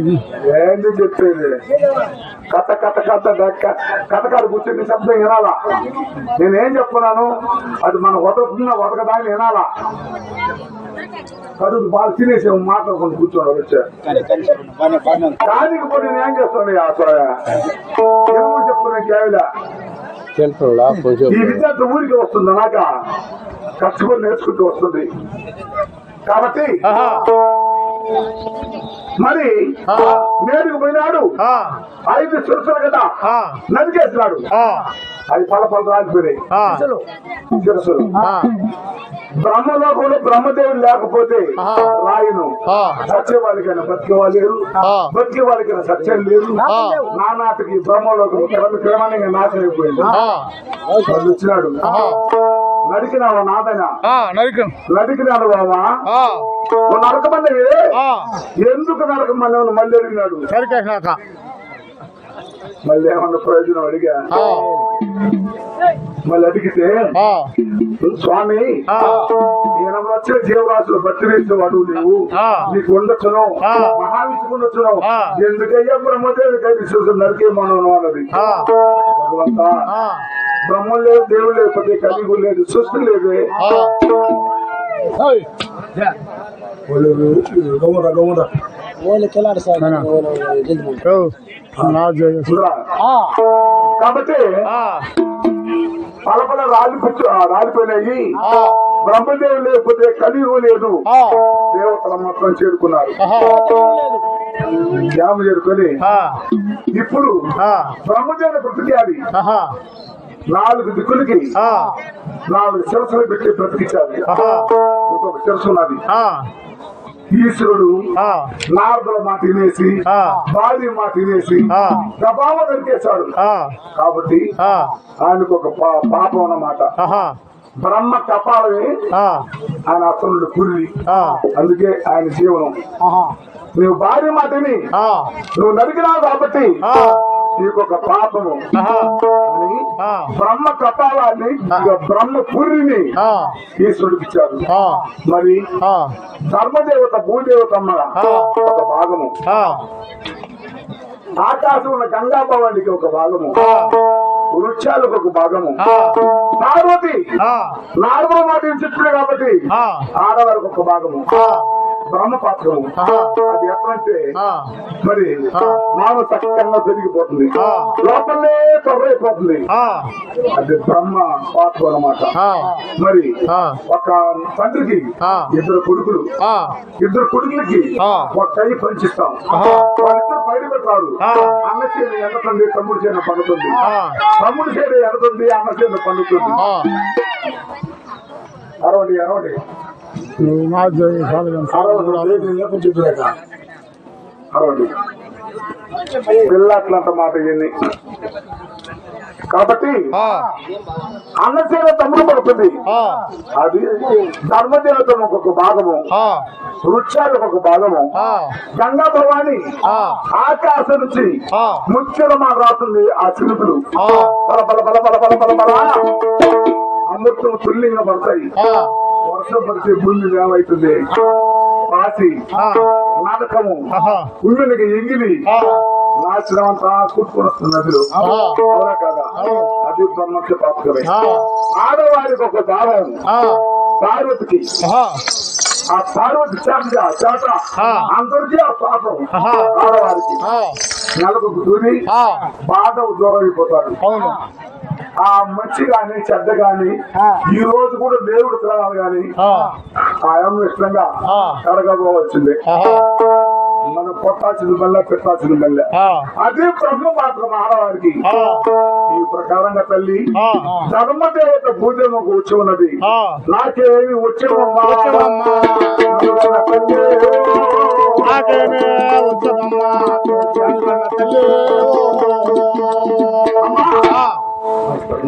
ఏంటి చెప్పేది? కథ కథ కథ కథ కాదు కూర్చొని శబ్దం వినాలా? నేనేం చెప్తున్నాను అది మనం వదలుతున్నా వదకదాన్ని వినాలా? కడుపు బాగా తినేసి మాట్లాడుకుని కూర్చోండి వచ్చారు. కానీ ఇప్పుడు నేను ఏం చేస్తాను అసలు ఏమో చెప్తున్నా కేవలం ఈ విద్యార్థి ఊరికి వస్తుంది నాక కష్టపడి నేర్చుకుంటూ వస్తుంది కాబట్టి మరి నేడుకు పోయినాడు 5 శిరస్సులు కదా నరికేసినాడు. అది పల రాలిపోయినాయి శిరస్సులు. బ్రహ్మలోకంలో బ్రహ్మదేవుడు లేకపోతే రాయును సత్య వాళ్ళకైనా బతికే వాళ్ళు లేరు, బతికే వాళ్ళకైనా సత్యం లేదు. నానాటికి బ్రహ్మలోకం క్రమంగా నాశనం అయిపోయింది. వచ్చినాడు నరికినావా నాదైనా నరికినాడు బాబా నరకమని ఎందుకు నరకమని మళ్ళీ అడిగినాడు. మళ్ళీ ఏమన్నా ప్రయోజనం అడిగా మళ్ళీ అడిగితే స్వామి ఈయన వచ్చిన జీవరాశులు బట్టి వేసేవాడు నీవు నీకు ఉండొచ్చును మహావిష్ణుకు ఉండొచ్చును ఎందుకయ్యా బ్రహ్మదేవి కలిసి చూసి నరికేమను అన్నది. భగవంతా బ్రహ్మం లేదు, దేవుడు లేకపోతే కలిగి లేదు, సృష్టి లేదే. కాబట్టి పలపల రాలిపోయినాయి. బ్రహ్మదేవుడు లేకపోతే కలియుగం లేదు. దేవతల మొత్తం చేరుకున్నారు. ధ్యానం చేరుకొని ఇప్పుడు బ్రహ్మదేవుని బ్రతికాలి. 4 దిక్కులకి 4 శిరస్సులు పెట్టి బ్రతికించాలి. ఇంకొక శిరస్సు ఉన్నది. ఈశ్వరుడు నారదుల మాట వినేసి భార్య మాట వినేసి ప్రభావం దొరికేశాడు. కాబట్టి ఆయనకు ఒక పాపం అన్నమాట. బ్రహ్మ కపాలమే ఆయన అసలు పురి. అందుకే ఆయన జీవనం. నువ్వు భార్య మాటని నువ్వు నరికినావు కాబట్టి నీకొక పాపము అని బ్రహ్మ కపాలాన్ని బ్రహ్మ పురిని ఈశ్వరుడికి ఇచ్చారు. మరి ధర్మదేవత భూదేవతమ్మ ఒక భాగము, ఆకాశం ఉన్న గంగాభవానికి ఒక భాగము, వృక్షాలకు ఒక భాగము, పార్వతి నాలుగో మాట చెప్తుంది కాబట్టి ఆడవారికి ఒక భాగము, బ్రహ్మపాత్రము. అది ఎప్పుడంటే మరి మానవ చక్కగా పెరిగిపోతుంది, లోపలే త్వరైపోతుంది. అది బ్రహ్మ పాత్ర అన్నమాట. మరి ఒక తండ్రికి 2 కొడుకులు, 2 కొడుకులకి ఒక కై పంచిస్తాం. వాళ్ళిద్దరు బయట పెట్టారు. అన్న చేను ఎండుతుంది, తమ్ముడు చేను పండుతుంది. తమ్ముడు చేను ఎండుతుంది, అన్న చేను పండుతుంది. అరవడి పిల్లట్లంట మాట ఇవన్నీ. కాబట్టి అన్నసేన తమ్ముడు పడుతుంది. అది ధర్మదేవత ఒక భాగము, వృక్షాలకు ఒక భాగము, గంగా భవాని ఆకాశం నుంచి ముత్యాల మాట రాస్తుంది. ఆ చిరుపులు బల బల బల బల బల బల బల అమృతం తుల్యంగా పడతాయి. వర్షం పడితే భూమి ఏమవుతుంది? పాసి నాటకము ఉమ్మినికి ఎంగిలి నాశనం అంతా కూర్చుని వస్తుంది నదిలో. అవునా కదా? అది బ్రహ్మక్ష పాత్రమే. ఆడవారికి ఒక భావం పార్వతికి. ఆ పార్వతి చేత అందరికీ ఆ పాపం ఆడవారికి. నెలకు దూరి బాధ దూరం అయిపోతారు. ఆ మంచి గాని చెడ్డ గాని ఈ రోజు కూడా దేవుడు తిరగాలి గాని ఆయన ఇష్టంగా కడగబోవచ్చింది. మనం కొట్టాల్సిన బల్ల పెట్టాల్సిన బల్ల అదే బ్రహ్మ మాత్రం ఆడవారికి. ఈ ప్రకారంగా తల్లి ధర్మదేవత పూజకు వచ్చి ఉన్నది. నాకేమి వచ్చేవమ్మా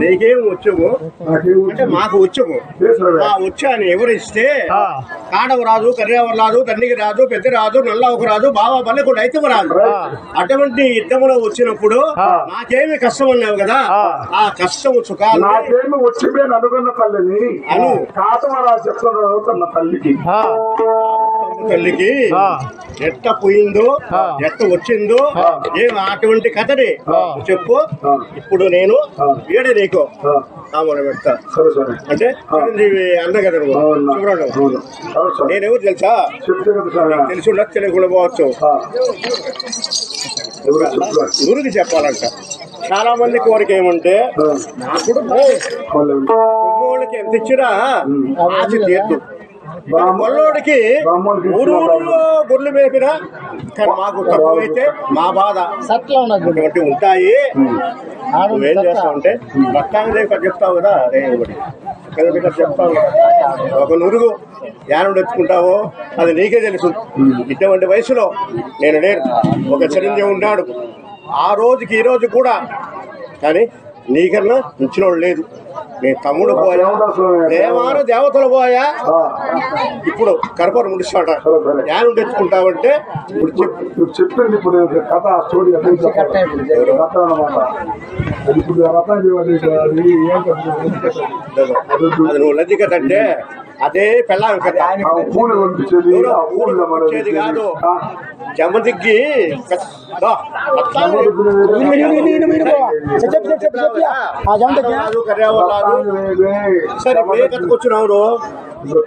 నీకేం వచ్చము నాకేం అంటే మాకు వచ్చము చేసినవే. వచ్చా అని ఎవరిస్తే కాడవ రాదు, కర్యావరు రాదు, తండ్రికి రాదు, పెద్ద రాదు, నల్లవకు రాదు, బాబా బల్లెకుండా అయితే రాదు. అటువంటి యుద్ధంలో వచ్చినప్పుడు నాకేమి కష్టం అన్నావు కదా, ఆ కష్టం సుఖాలు నాకేమి వచ్చిమే నలుగున్న తల్లిని అను. కాటమరాజు చెప్తున్నాడు తన తల్లికి తల్లికి ఎట్ట పోయిందో ఎట్ట వచ్చిందో ఏం అటువంటి కథని చెప్పు. ఇప్పుడు నేను ఏడే నీకు కామన పెడతా. సరే సరే అంటే చిరంజీవి అన్న కదా నువ్వు. అవునా. చూడండి అవును. అవును సార్. నేనెవరు తెలుసా, చెప్తే కదా సార్. తెలిసి ఉండొచ్చు తెలియకుండా పోవచ్చు. ఎవరో చెప్తారు. గురుకి చెప్పాలంట. చాలా మంది కోరిక ఏమంటే నాకు వాళ్ళకి ఎంత ఇచ్చినా ఆశ తీర్దు. మొల్లోడికి ఊరూరులో గుర్లు మేపినా కానీ మాకు తక్కువైతే మా బాధ అటువంటి ఉంటాయి. నువ్వేం చేస్తావు అంటే భక్తాంగదేవి కథ చెప్తావు కదా, అదే ఒకటి చెప్తావు కదా, ఒక నురుగు యానం తెచ్చుకుంటావో అది నీకే తెలుసు. ఇటువంటి వయసులో నేను లేను, ఒక చిరంజీవి ఉన్నాడు ఆ రోజుకి ఈ రోజు కూడా, కానీ నీకన్నా ఇచ్చినోడు లేదు. నీ తమ్ముడు పోయా, దేవాన దేవతలు పోయా, ఇప్పుడు కరపర ముడిస్తాడ యానం తెచ్చుకుంటావంటే ఇప్పుడు నువ్వు చెప్పింది ఇప్పుడు కథ స్టోరీ రథం అన్నమాట. ఇప్పుడు రథం అది నువ్వు లజ్జిక అంటే అదే పెళ్ళాం కదా, పూలు పంపించేది ఆ పూలు వచ్చేది కాదు. జమదిగ్గి సరే ఏ కట్టుకొచ్చినావు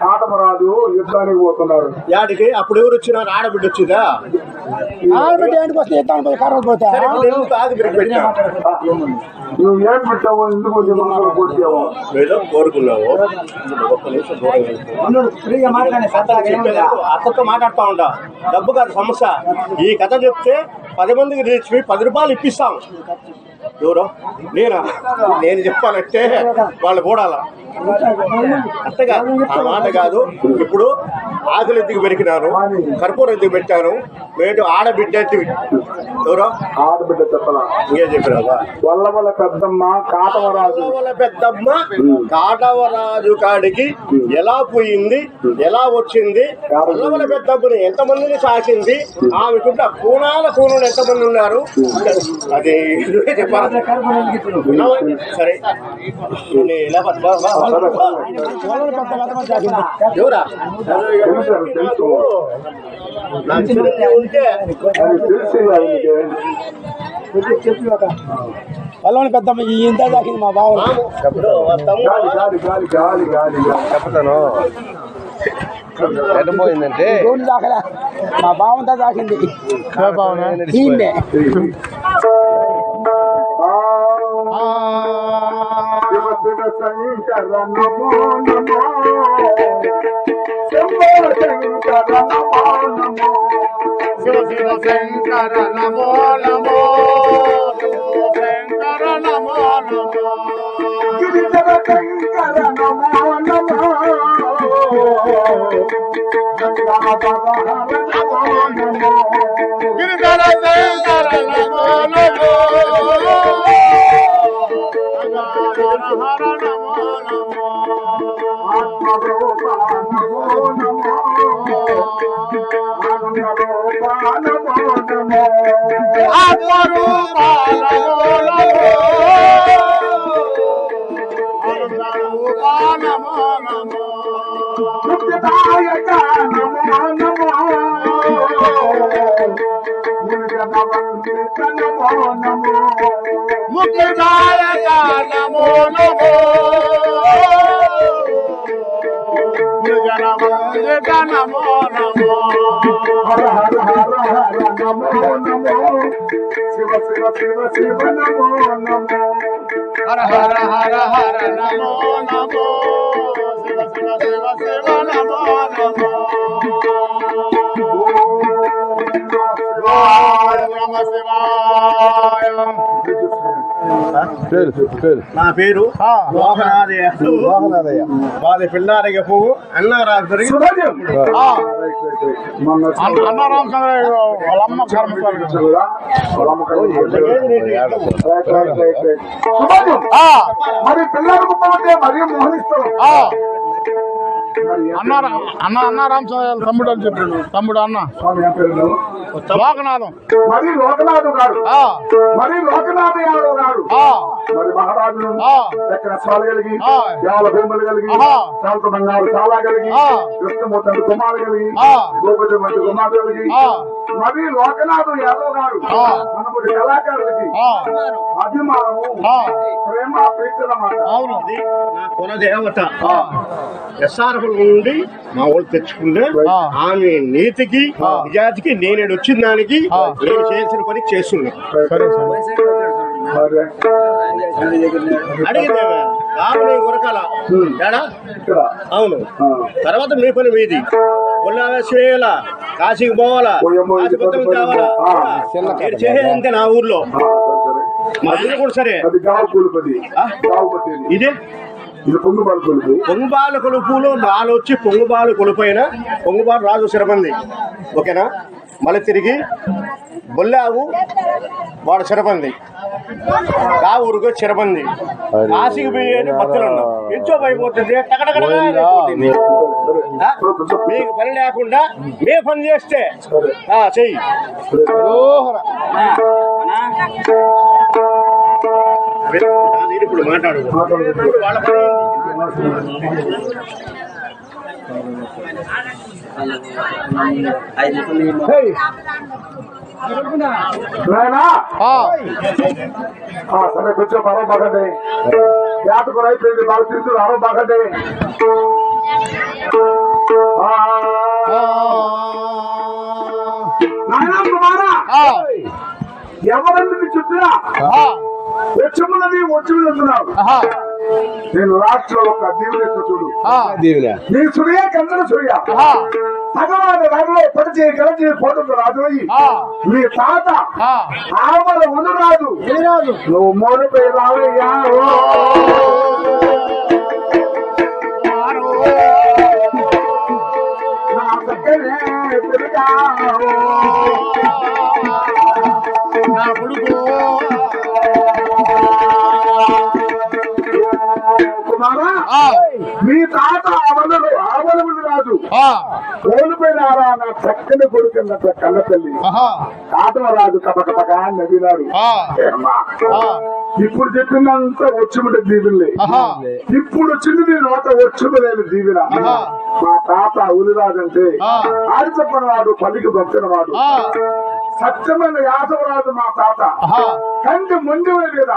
కాటమరాజు యుద్ధానికి పోతున్నాడు. యాడికి అప్పుడు ఎవరు వచ్చినారు? ఆడబిడ్డ వచ్చిందా? ఆడబిడ్డ ఏంటికి వస్తే ఎత్తాను కర్ర పోతే సరే ఇప్పుడు ఎందుకు ఆగిపెట్టి పెట్టావు? నువ్వు ఏం పెట్టావో ఎందుకు మనసులో కొట్టావో ఏదో కోరుకున్నావు. ఒక్క నిమిషం అక్కతో మాట్లాడుతూ ఉంటా. డబ్బు కాదు సమస్య. ఈ కథ చెప్తే 10 మందికి తెచ్చి 10 రూపాయలు ఇప్పిస్తాం. ఎవరో నేనా? నేను చెప్పాలంటే వాళ్ళు కూడాలా అట్టగా ఆ మాట కాదు. ఇప్పుడు ఆకులు ఎందుకు పెరికినాను, కర్పూరం ఎందుకు పెట్టాను, మేటు ఆడబిడ్డ ఎవరో ఆడబిడ్డ చెప్పలా ఇంకేం చెప్పినావా? వల్లవల పెద్దమ్మ కాటమరాజు. వల్లవల పెద్దమ్మ కాటవరాజు కాడికి ఎలా పోయింది, ఎలా వచ్చింది, వల్లవల పెద్దమ్మని ఎంతమందిని సాకింది, ఆమెకుంట కూనులు ఎంతమంది ఉన్నారు అది చెప్పాలి. సరే ఎవరా తెలుసు నాకు ఉంటే తెలిసి వల్లవని పెద్దమ్మ ఇంత దాకింది మా బావ. గాలి గాలి గాలి గాలి గాలి చెప్తాను. ఎట్ట పోయిందంటే గోని దాకలే మా బావంతా దాకింది. ఈయన్నే. శివ శివ శంకర నమో నమో, శంభో శంకర నమో నమో, శివ శివ శంకర నమో నమో, శంకర నమో నమో, గిరిజన శంకర నమో నమో, గంగాధర నమో నమో, గిరిధర శంకర నమో నమో, హర నమో నమో, ఆత్మరూప నమో నమో, ఆనందరూప నమో నమో, ఆత్మరూప నమో నమో, ఆనందరూప నమో నమో, ముక్తిదాయక నమో నమో, మునిజనవందిత నమో నమో, ముక్తిదాయక నమో నమో, జనవందిత నమో నమో, హర హర హర హర నమో నమో, శివ శివ శివ శివ నమో నమో, హర హర హర హర నమో నమో, శివ శివ శివ శివ నమో నమో, శివాయ నమ శివాయ. నా పేరు లోకనాథయ్య. వారి పిల్లారయ్య పువ్వు అన్నారాజు జరిగి అన్న రామచంద్రయ్య వాళ్ళ అమ్మ కర్మచారి. మరి పిల్లలకు పోతే మరీ మోహనిస్తాం. అన్న రామచంద్ర తమ్ముడు అని చెప్పాడు. తమ్ముడు అన్న లోకనాథం. మరి లోకనాథు గారు, మరి లోకనాథ యాదవ్ గారు, మరి మహారాజు ఎక్కడ స్వాలు కలిగి, దేవాల భూములు కలిగి, శాంత బంగారు చాలా కలిగి, కృష్ణమూర్తి కుమారు కలిగి, గోపతి కుమారు కలిగి, మరి లోకనాథు యాదవ్ గారు మనముడి కళాకారులకి అభిమానము, ప్రేమ, ప్రీతుల మాట. అవును, నా కుల దేవత ఎస్ఆర్ఎఫ్ నుండి మా వాళ్ళు తెచ్చుకుంటే ఆమె నీతికి నిజాతికి నేను వచ్చిన దానికి నేను చేయాల్సిన పని చేస్తున్నా. అడిగిందే రాముని కొరకాల ఏడా? అవును. తర్వాత మీ పని మీది. ఉల్లాసేయాల, కాశీకి పోవాలా, కాశీపత్రం కావాలా, నేను చేయాలంటే నా ఊర్లో మా అన్న కూడా సరే. ఇదే పొంగుబాలు కొలుపులో నాలు వచ్చి పొంగుబాలు కొలుపైన పొంగుబాలు రాజు సిరబంది. ఓకేనా? మళ్ళీ తిరిగి బొల్లావు వాడు చిరబంది, కా ఊరుకు చిరబంది, కాశీకి పోయేది భక్తులు ఉన్నాం. ఎంచో అయిపోతుంది, మీకు పని లేకుండా మే పని చేస్తే చెయ్యి. ఇప్పుడు మాట్లాడు వాళ్ళ పని. సరే కొంచెం అరవ బాగండి. జాతకు అయిపోయింది, బాగా తిరుగుతుంది. అరవ బాగండి. ఎవరన్నీ చెప్పినా వచ్చమున్నది వచ్చి వెళ్తున్నాడు. నేను రాష్ట్రంలో ఒక దీవుని చూడు. నీ సూర్య కందర సూర్య భగవాన్ రాజులో పడి చేయి కలిసి పోతుంది రాజు. మీ తాత ఆమల ఉండు రాజు, నువ్వు మోడిపై రావయ్యా. నా దగ్గరే తిరిగావు నా కొడుకు కుమారా. మీ తాత ఆవలములు రాజు కోల్పోయినారా నా చక్కని కొడుకున్నట్టు కన్న తల్లి తాతరాజు కపకపగా నవ్వినాడు. ఇప్పుడు చెప్పిందంతా వచ్చుముంటే దీవులే. ఇప్పుడు వచ్చింది నీ నోట వచ్చుమలేదు దీవిన. మా తాత ఉలిరాజు అంటే ఆడిచప్పని వాడు, పల్లికి పంపిన వాడు, సత్యమైన యాదవరాజు మా తాత. కంటి ముందుల మీద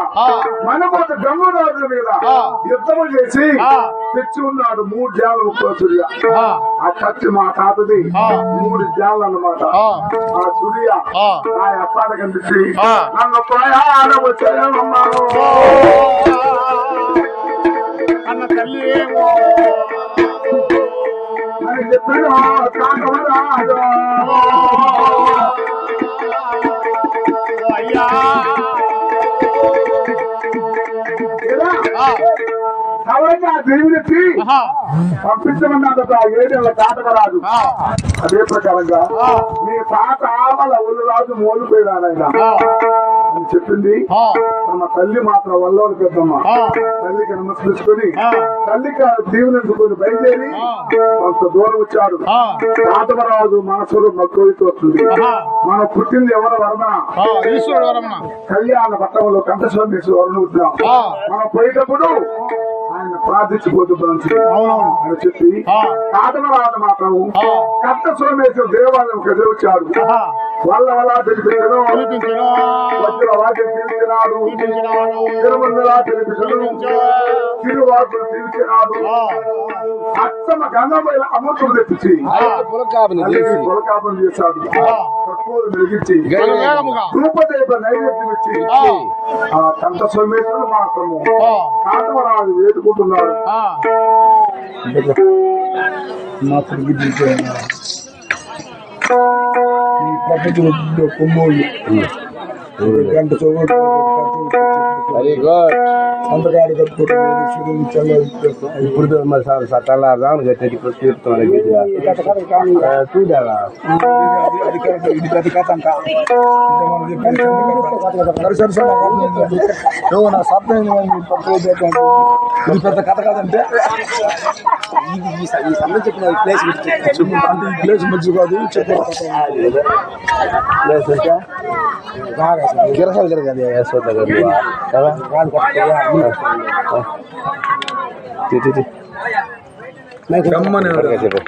మనపోత గంగరాజు మీద యుద్ధము చేసి తెచ్చి ఉన్నాడు 3 జాలు సూర్య. ఆ కత్తి మా తాతది 3 జాలు అన్నమాట. ఆ సూర్య ఆ అప్పాడ కనిపించి నన్ను ప్రయాణం వచ్చాయమ్మా అన్న తల్లి అని చెప్పిన తాతవరాజు. అయ్యా కాబట్టి ఆ దేవుడికి పంపించమన్నాడు 7 ఏళ్ల తాతకరాజు. అదే ప్రకారంగా మీ తాత ఆమల ఉల్లురాజు మోలుపోయినాడైనా అని చెప్పింది. తమ తల్లి మాత్రం వల్లోని పెద్దమ్మ తల్లికి నమస్కరించుకొని తల్లికి దీవునందుకొని బయలుదేరి కొంత దూరం వచ్చాడు. తాతమరాజు మనసులో మక్కువతో వస్తుంది. మనం పుట్టింది ఎవరు వరణ ఈశ్వరుడు వరమణ కళ్యాణ పట్టణంలో కంఠస్వామీశ్వరుని ఉంటున్నాం. మనం పోయేటప్పుడు ఆయన ప్రార్థించిపోతూ అని చెప్పి తాతమరాజు మాత్రం కంఠస్వామేశ్వర దేవాలయం ఎదురొచ్చాడు. వల్ల తెలిపించను, వజ్ర వాక్యం తెలిసినాడు, తిరుమందలా తెలిపించను, తిరువాకులు తెలిసినాడు. అత్తమ గంగమైన అమృతం తెప్పించి పులకాపం చేశాడు. కర్పూరం వెలిగించి రూపదేవ నైవేద్యం ఇచ్చి ఆ కంఠ సోమేశ్వరుడు మాత్రము కాటమరాజు వేడుకుంటున్నాడు. ఈ పద్ధతి కొమ్మోళ్ళు గంట చోటు వెరీ గుడ్. సంతకాడు కట్టుకుంటే ఇప్పుడు మరి తెల్లారుదామని కట్టేది ఇప్పుడు తీరుతున్నాను చూడాలా అది కరెక్ట్. ఇది పెద్ద కథ అంట. నా సత్తా ఇది పెద్ద కథ కాదంటే ఈ సంబంధించి చెప్పిన ప్లేస్ అంటే ఈ ప్లేస్ మంచి కాదు చెప్పే గిరసాలు జరగదు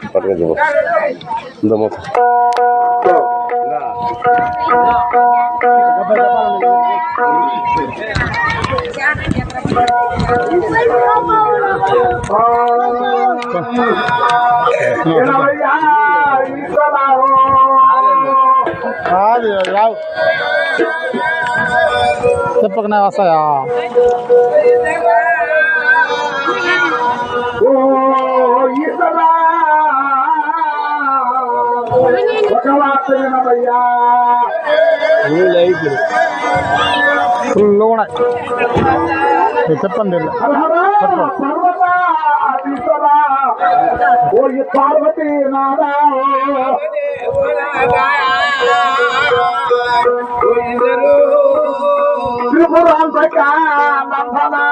పట్టుకొని చెప్పు ఇంత కాదు రావు చెప్పకనే వస్తాయా ఫుల్గా ఉన్నాయి చెప్పండి పార్వతీ నాదా త్రిపురాంతకా నందనా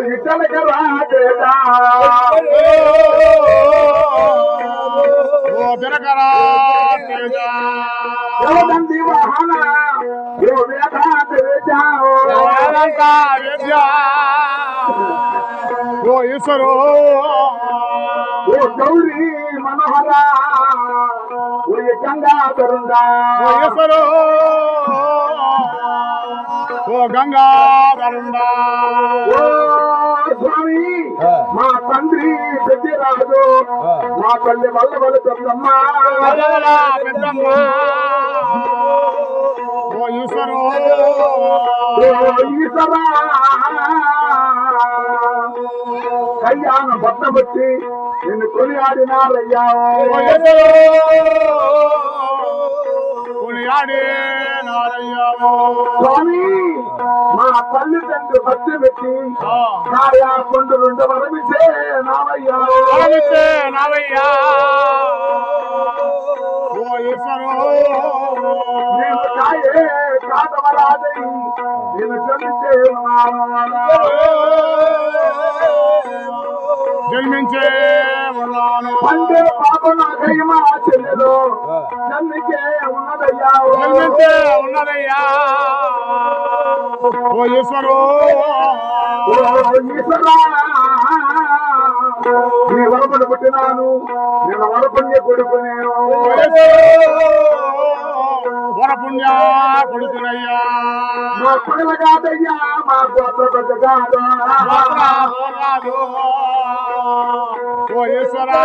ఇతలక రాజేదా ఓ తిరగరా నంది వాహన ఓ ఈశ్వరు ఓ గౌరీ మనోహర ఓ గంగాధరుందా ఓ ఈశ్వరు ఓ గంగాధరుండా ఓ స్వామి మా తండ్రి పెద్దరాజు మా తల్లి వల్లవల పెద్దమ్మ పెద్దమ్మ ఓ ఈశ్వరు ఈశ్వరా కళ్యాణ భక్తబట్టి నిన్ను కొనియాడినారయ్యా స్వామి మా తల్లిదండ్రులు భక్తి పెట్టి ఆయా కొండు రెండు వరమిచ్చే నావయ్యా నేను కాయే కాదవరాదై నేను చదివితే జన్మించే ఉన్నాను పండే పాప నాకయ్యమా చెల్లెలు జన్మికే ఉన్నదయ్యా జన్మించే ఉన్నదయ్యా ఓ ఈశ్వరు ఈశ్వరా నీ వరపడి పుట్టినాను నేను వరపుణ్య కొడుకు నేను వరపుణ్య కొడుకునయ్యా మా కొడల కాదయ్యా మా గోత్ర పెద్ద కాదు ఓ ఈశ్వరా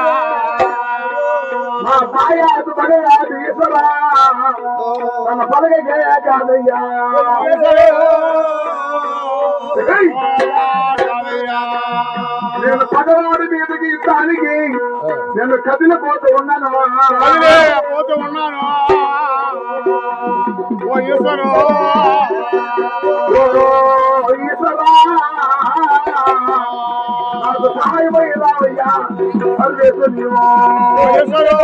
మా దాయాదు పడయాదు ఈశ్వరా తన పలగకే కాదయ్యా నేను పగవాడి మీదకి యుద్ధానికి నేను కదిలిపోతూ ఉన్నాను పోతూ ఉన్నాను ఓ ఈశ్వరు ఈశ్వరా నాకు సహాయమయ్యావయ్యా సర్వేశ్వరుడు ఈశ్వరు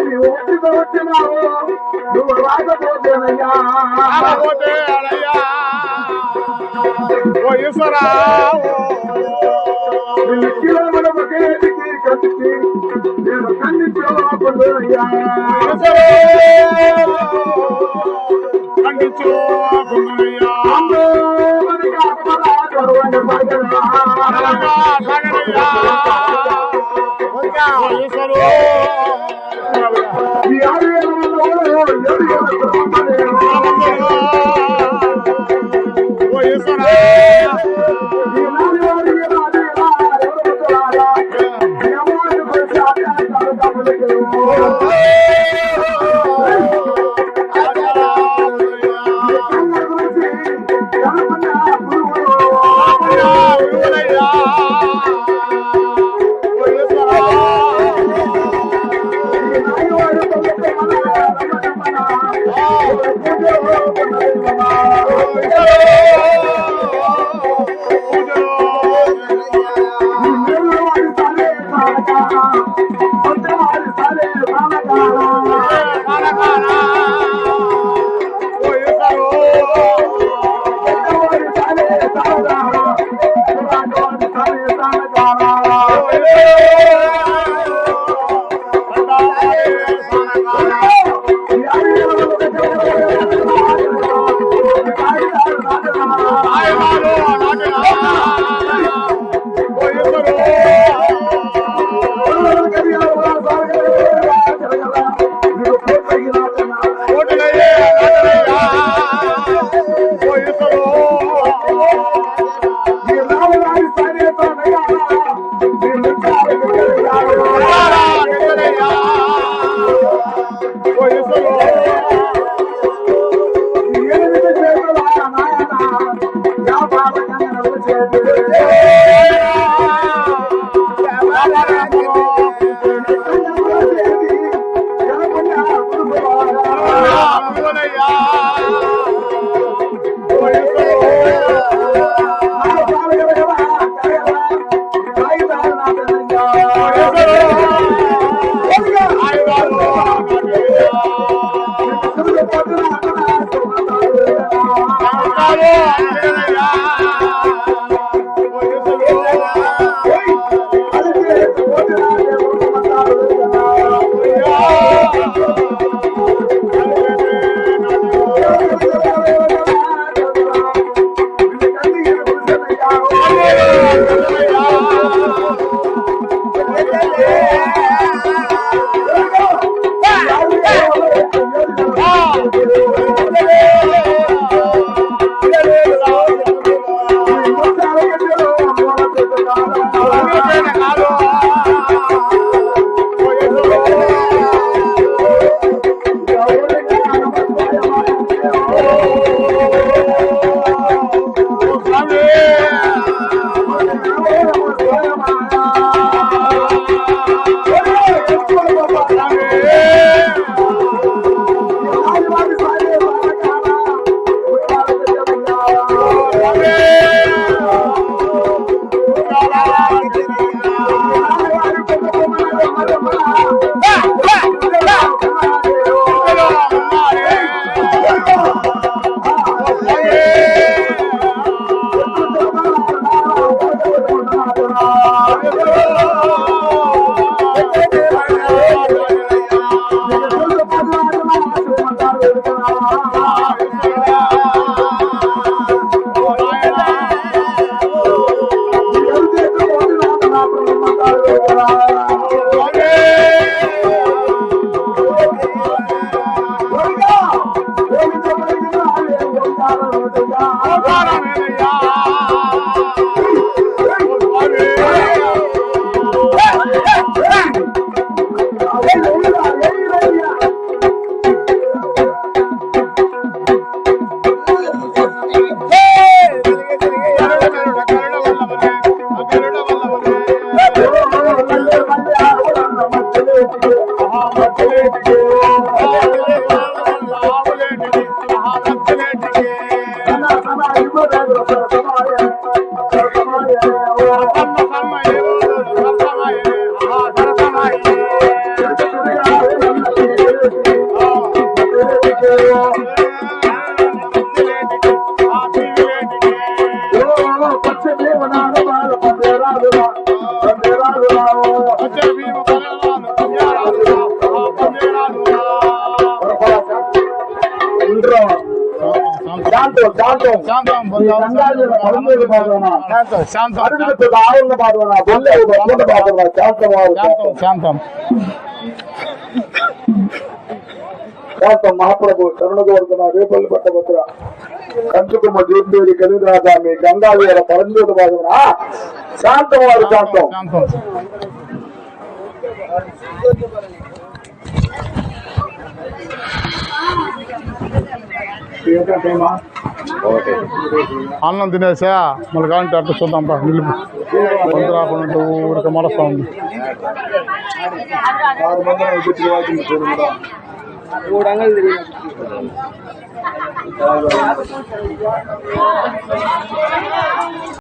నువ్వు ఒట్టితో వచ్చినావు నువ్వు రాకపోతేనయ్యా ఓ ఈశ్వరా నిన్ను కిలోమీటర్ ఒకేటికి కట్టి నేను ఖండించయ్యా ఖండించుకున్నయ్యా ఈశ్వరు ఓ ఈశ్వరా శాంతం మహాప్రభు శరణు కోరుతున్న రేపల్లి పట్టభద్ర కంచుకుమ్మ జ్యోతిదేవి కలిరాజా మీ గంగావీర పరంజ్యోత భాగమున శాంతం వారు శాంతం. అన్నం తినేసా మళ్ళీ కాంటే అట్లా చూద్దాం నిలుపు కొంత రాకుండా ఊరికే మరస్తా ఉంది. 6 మంది చూడండి.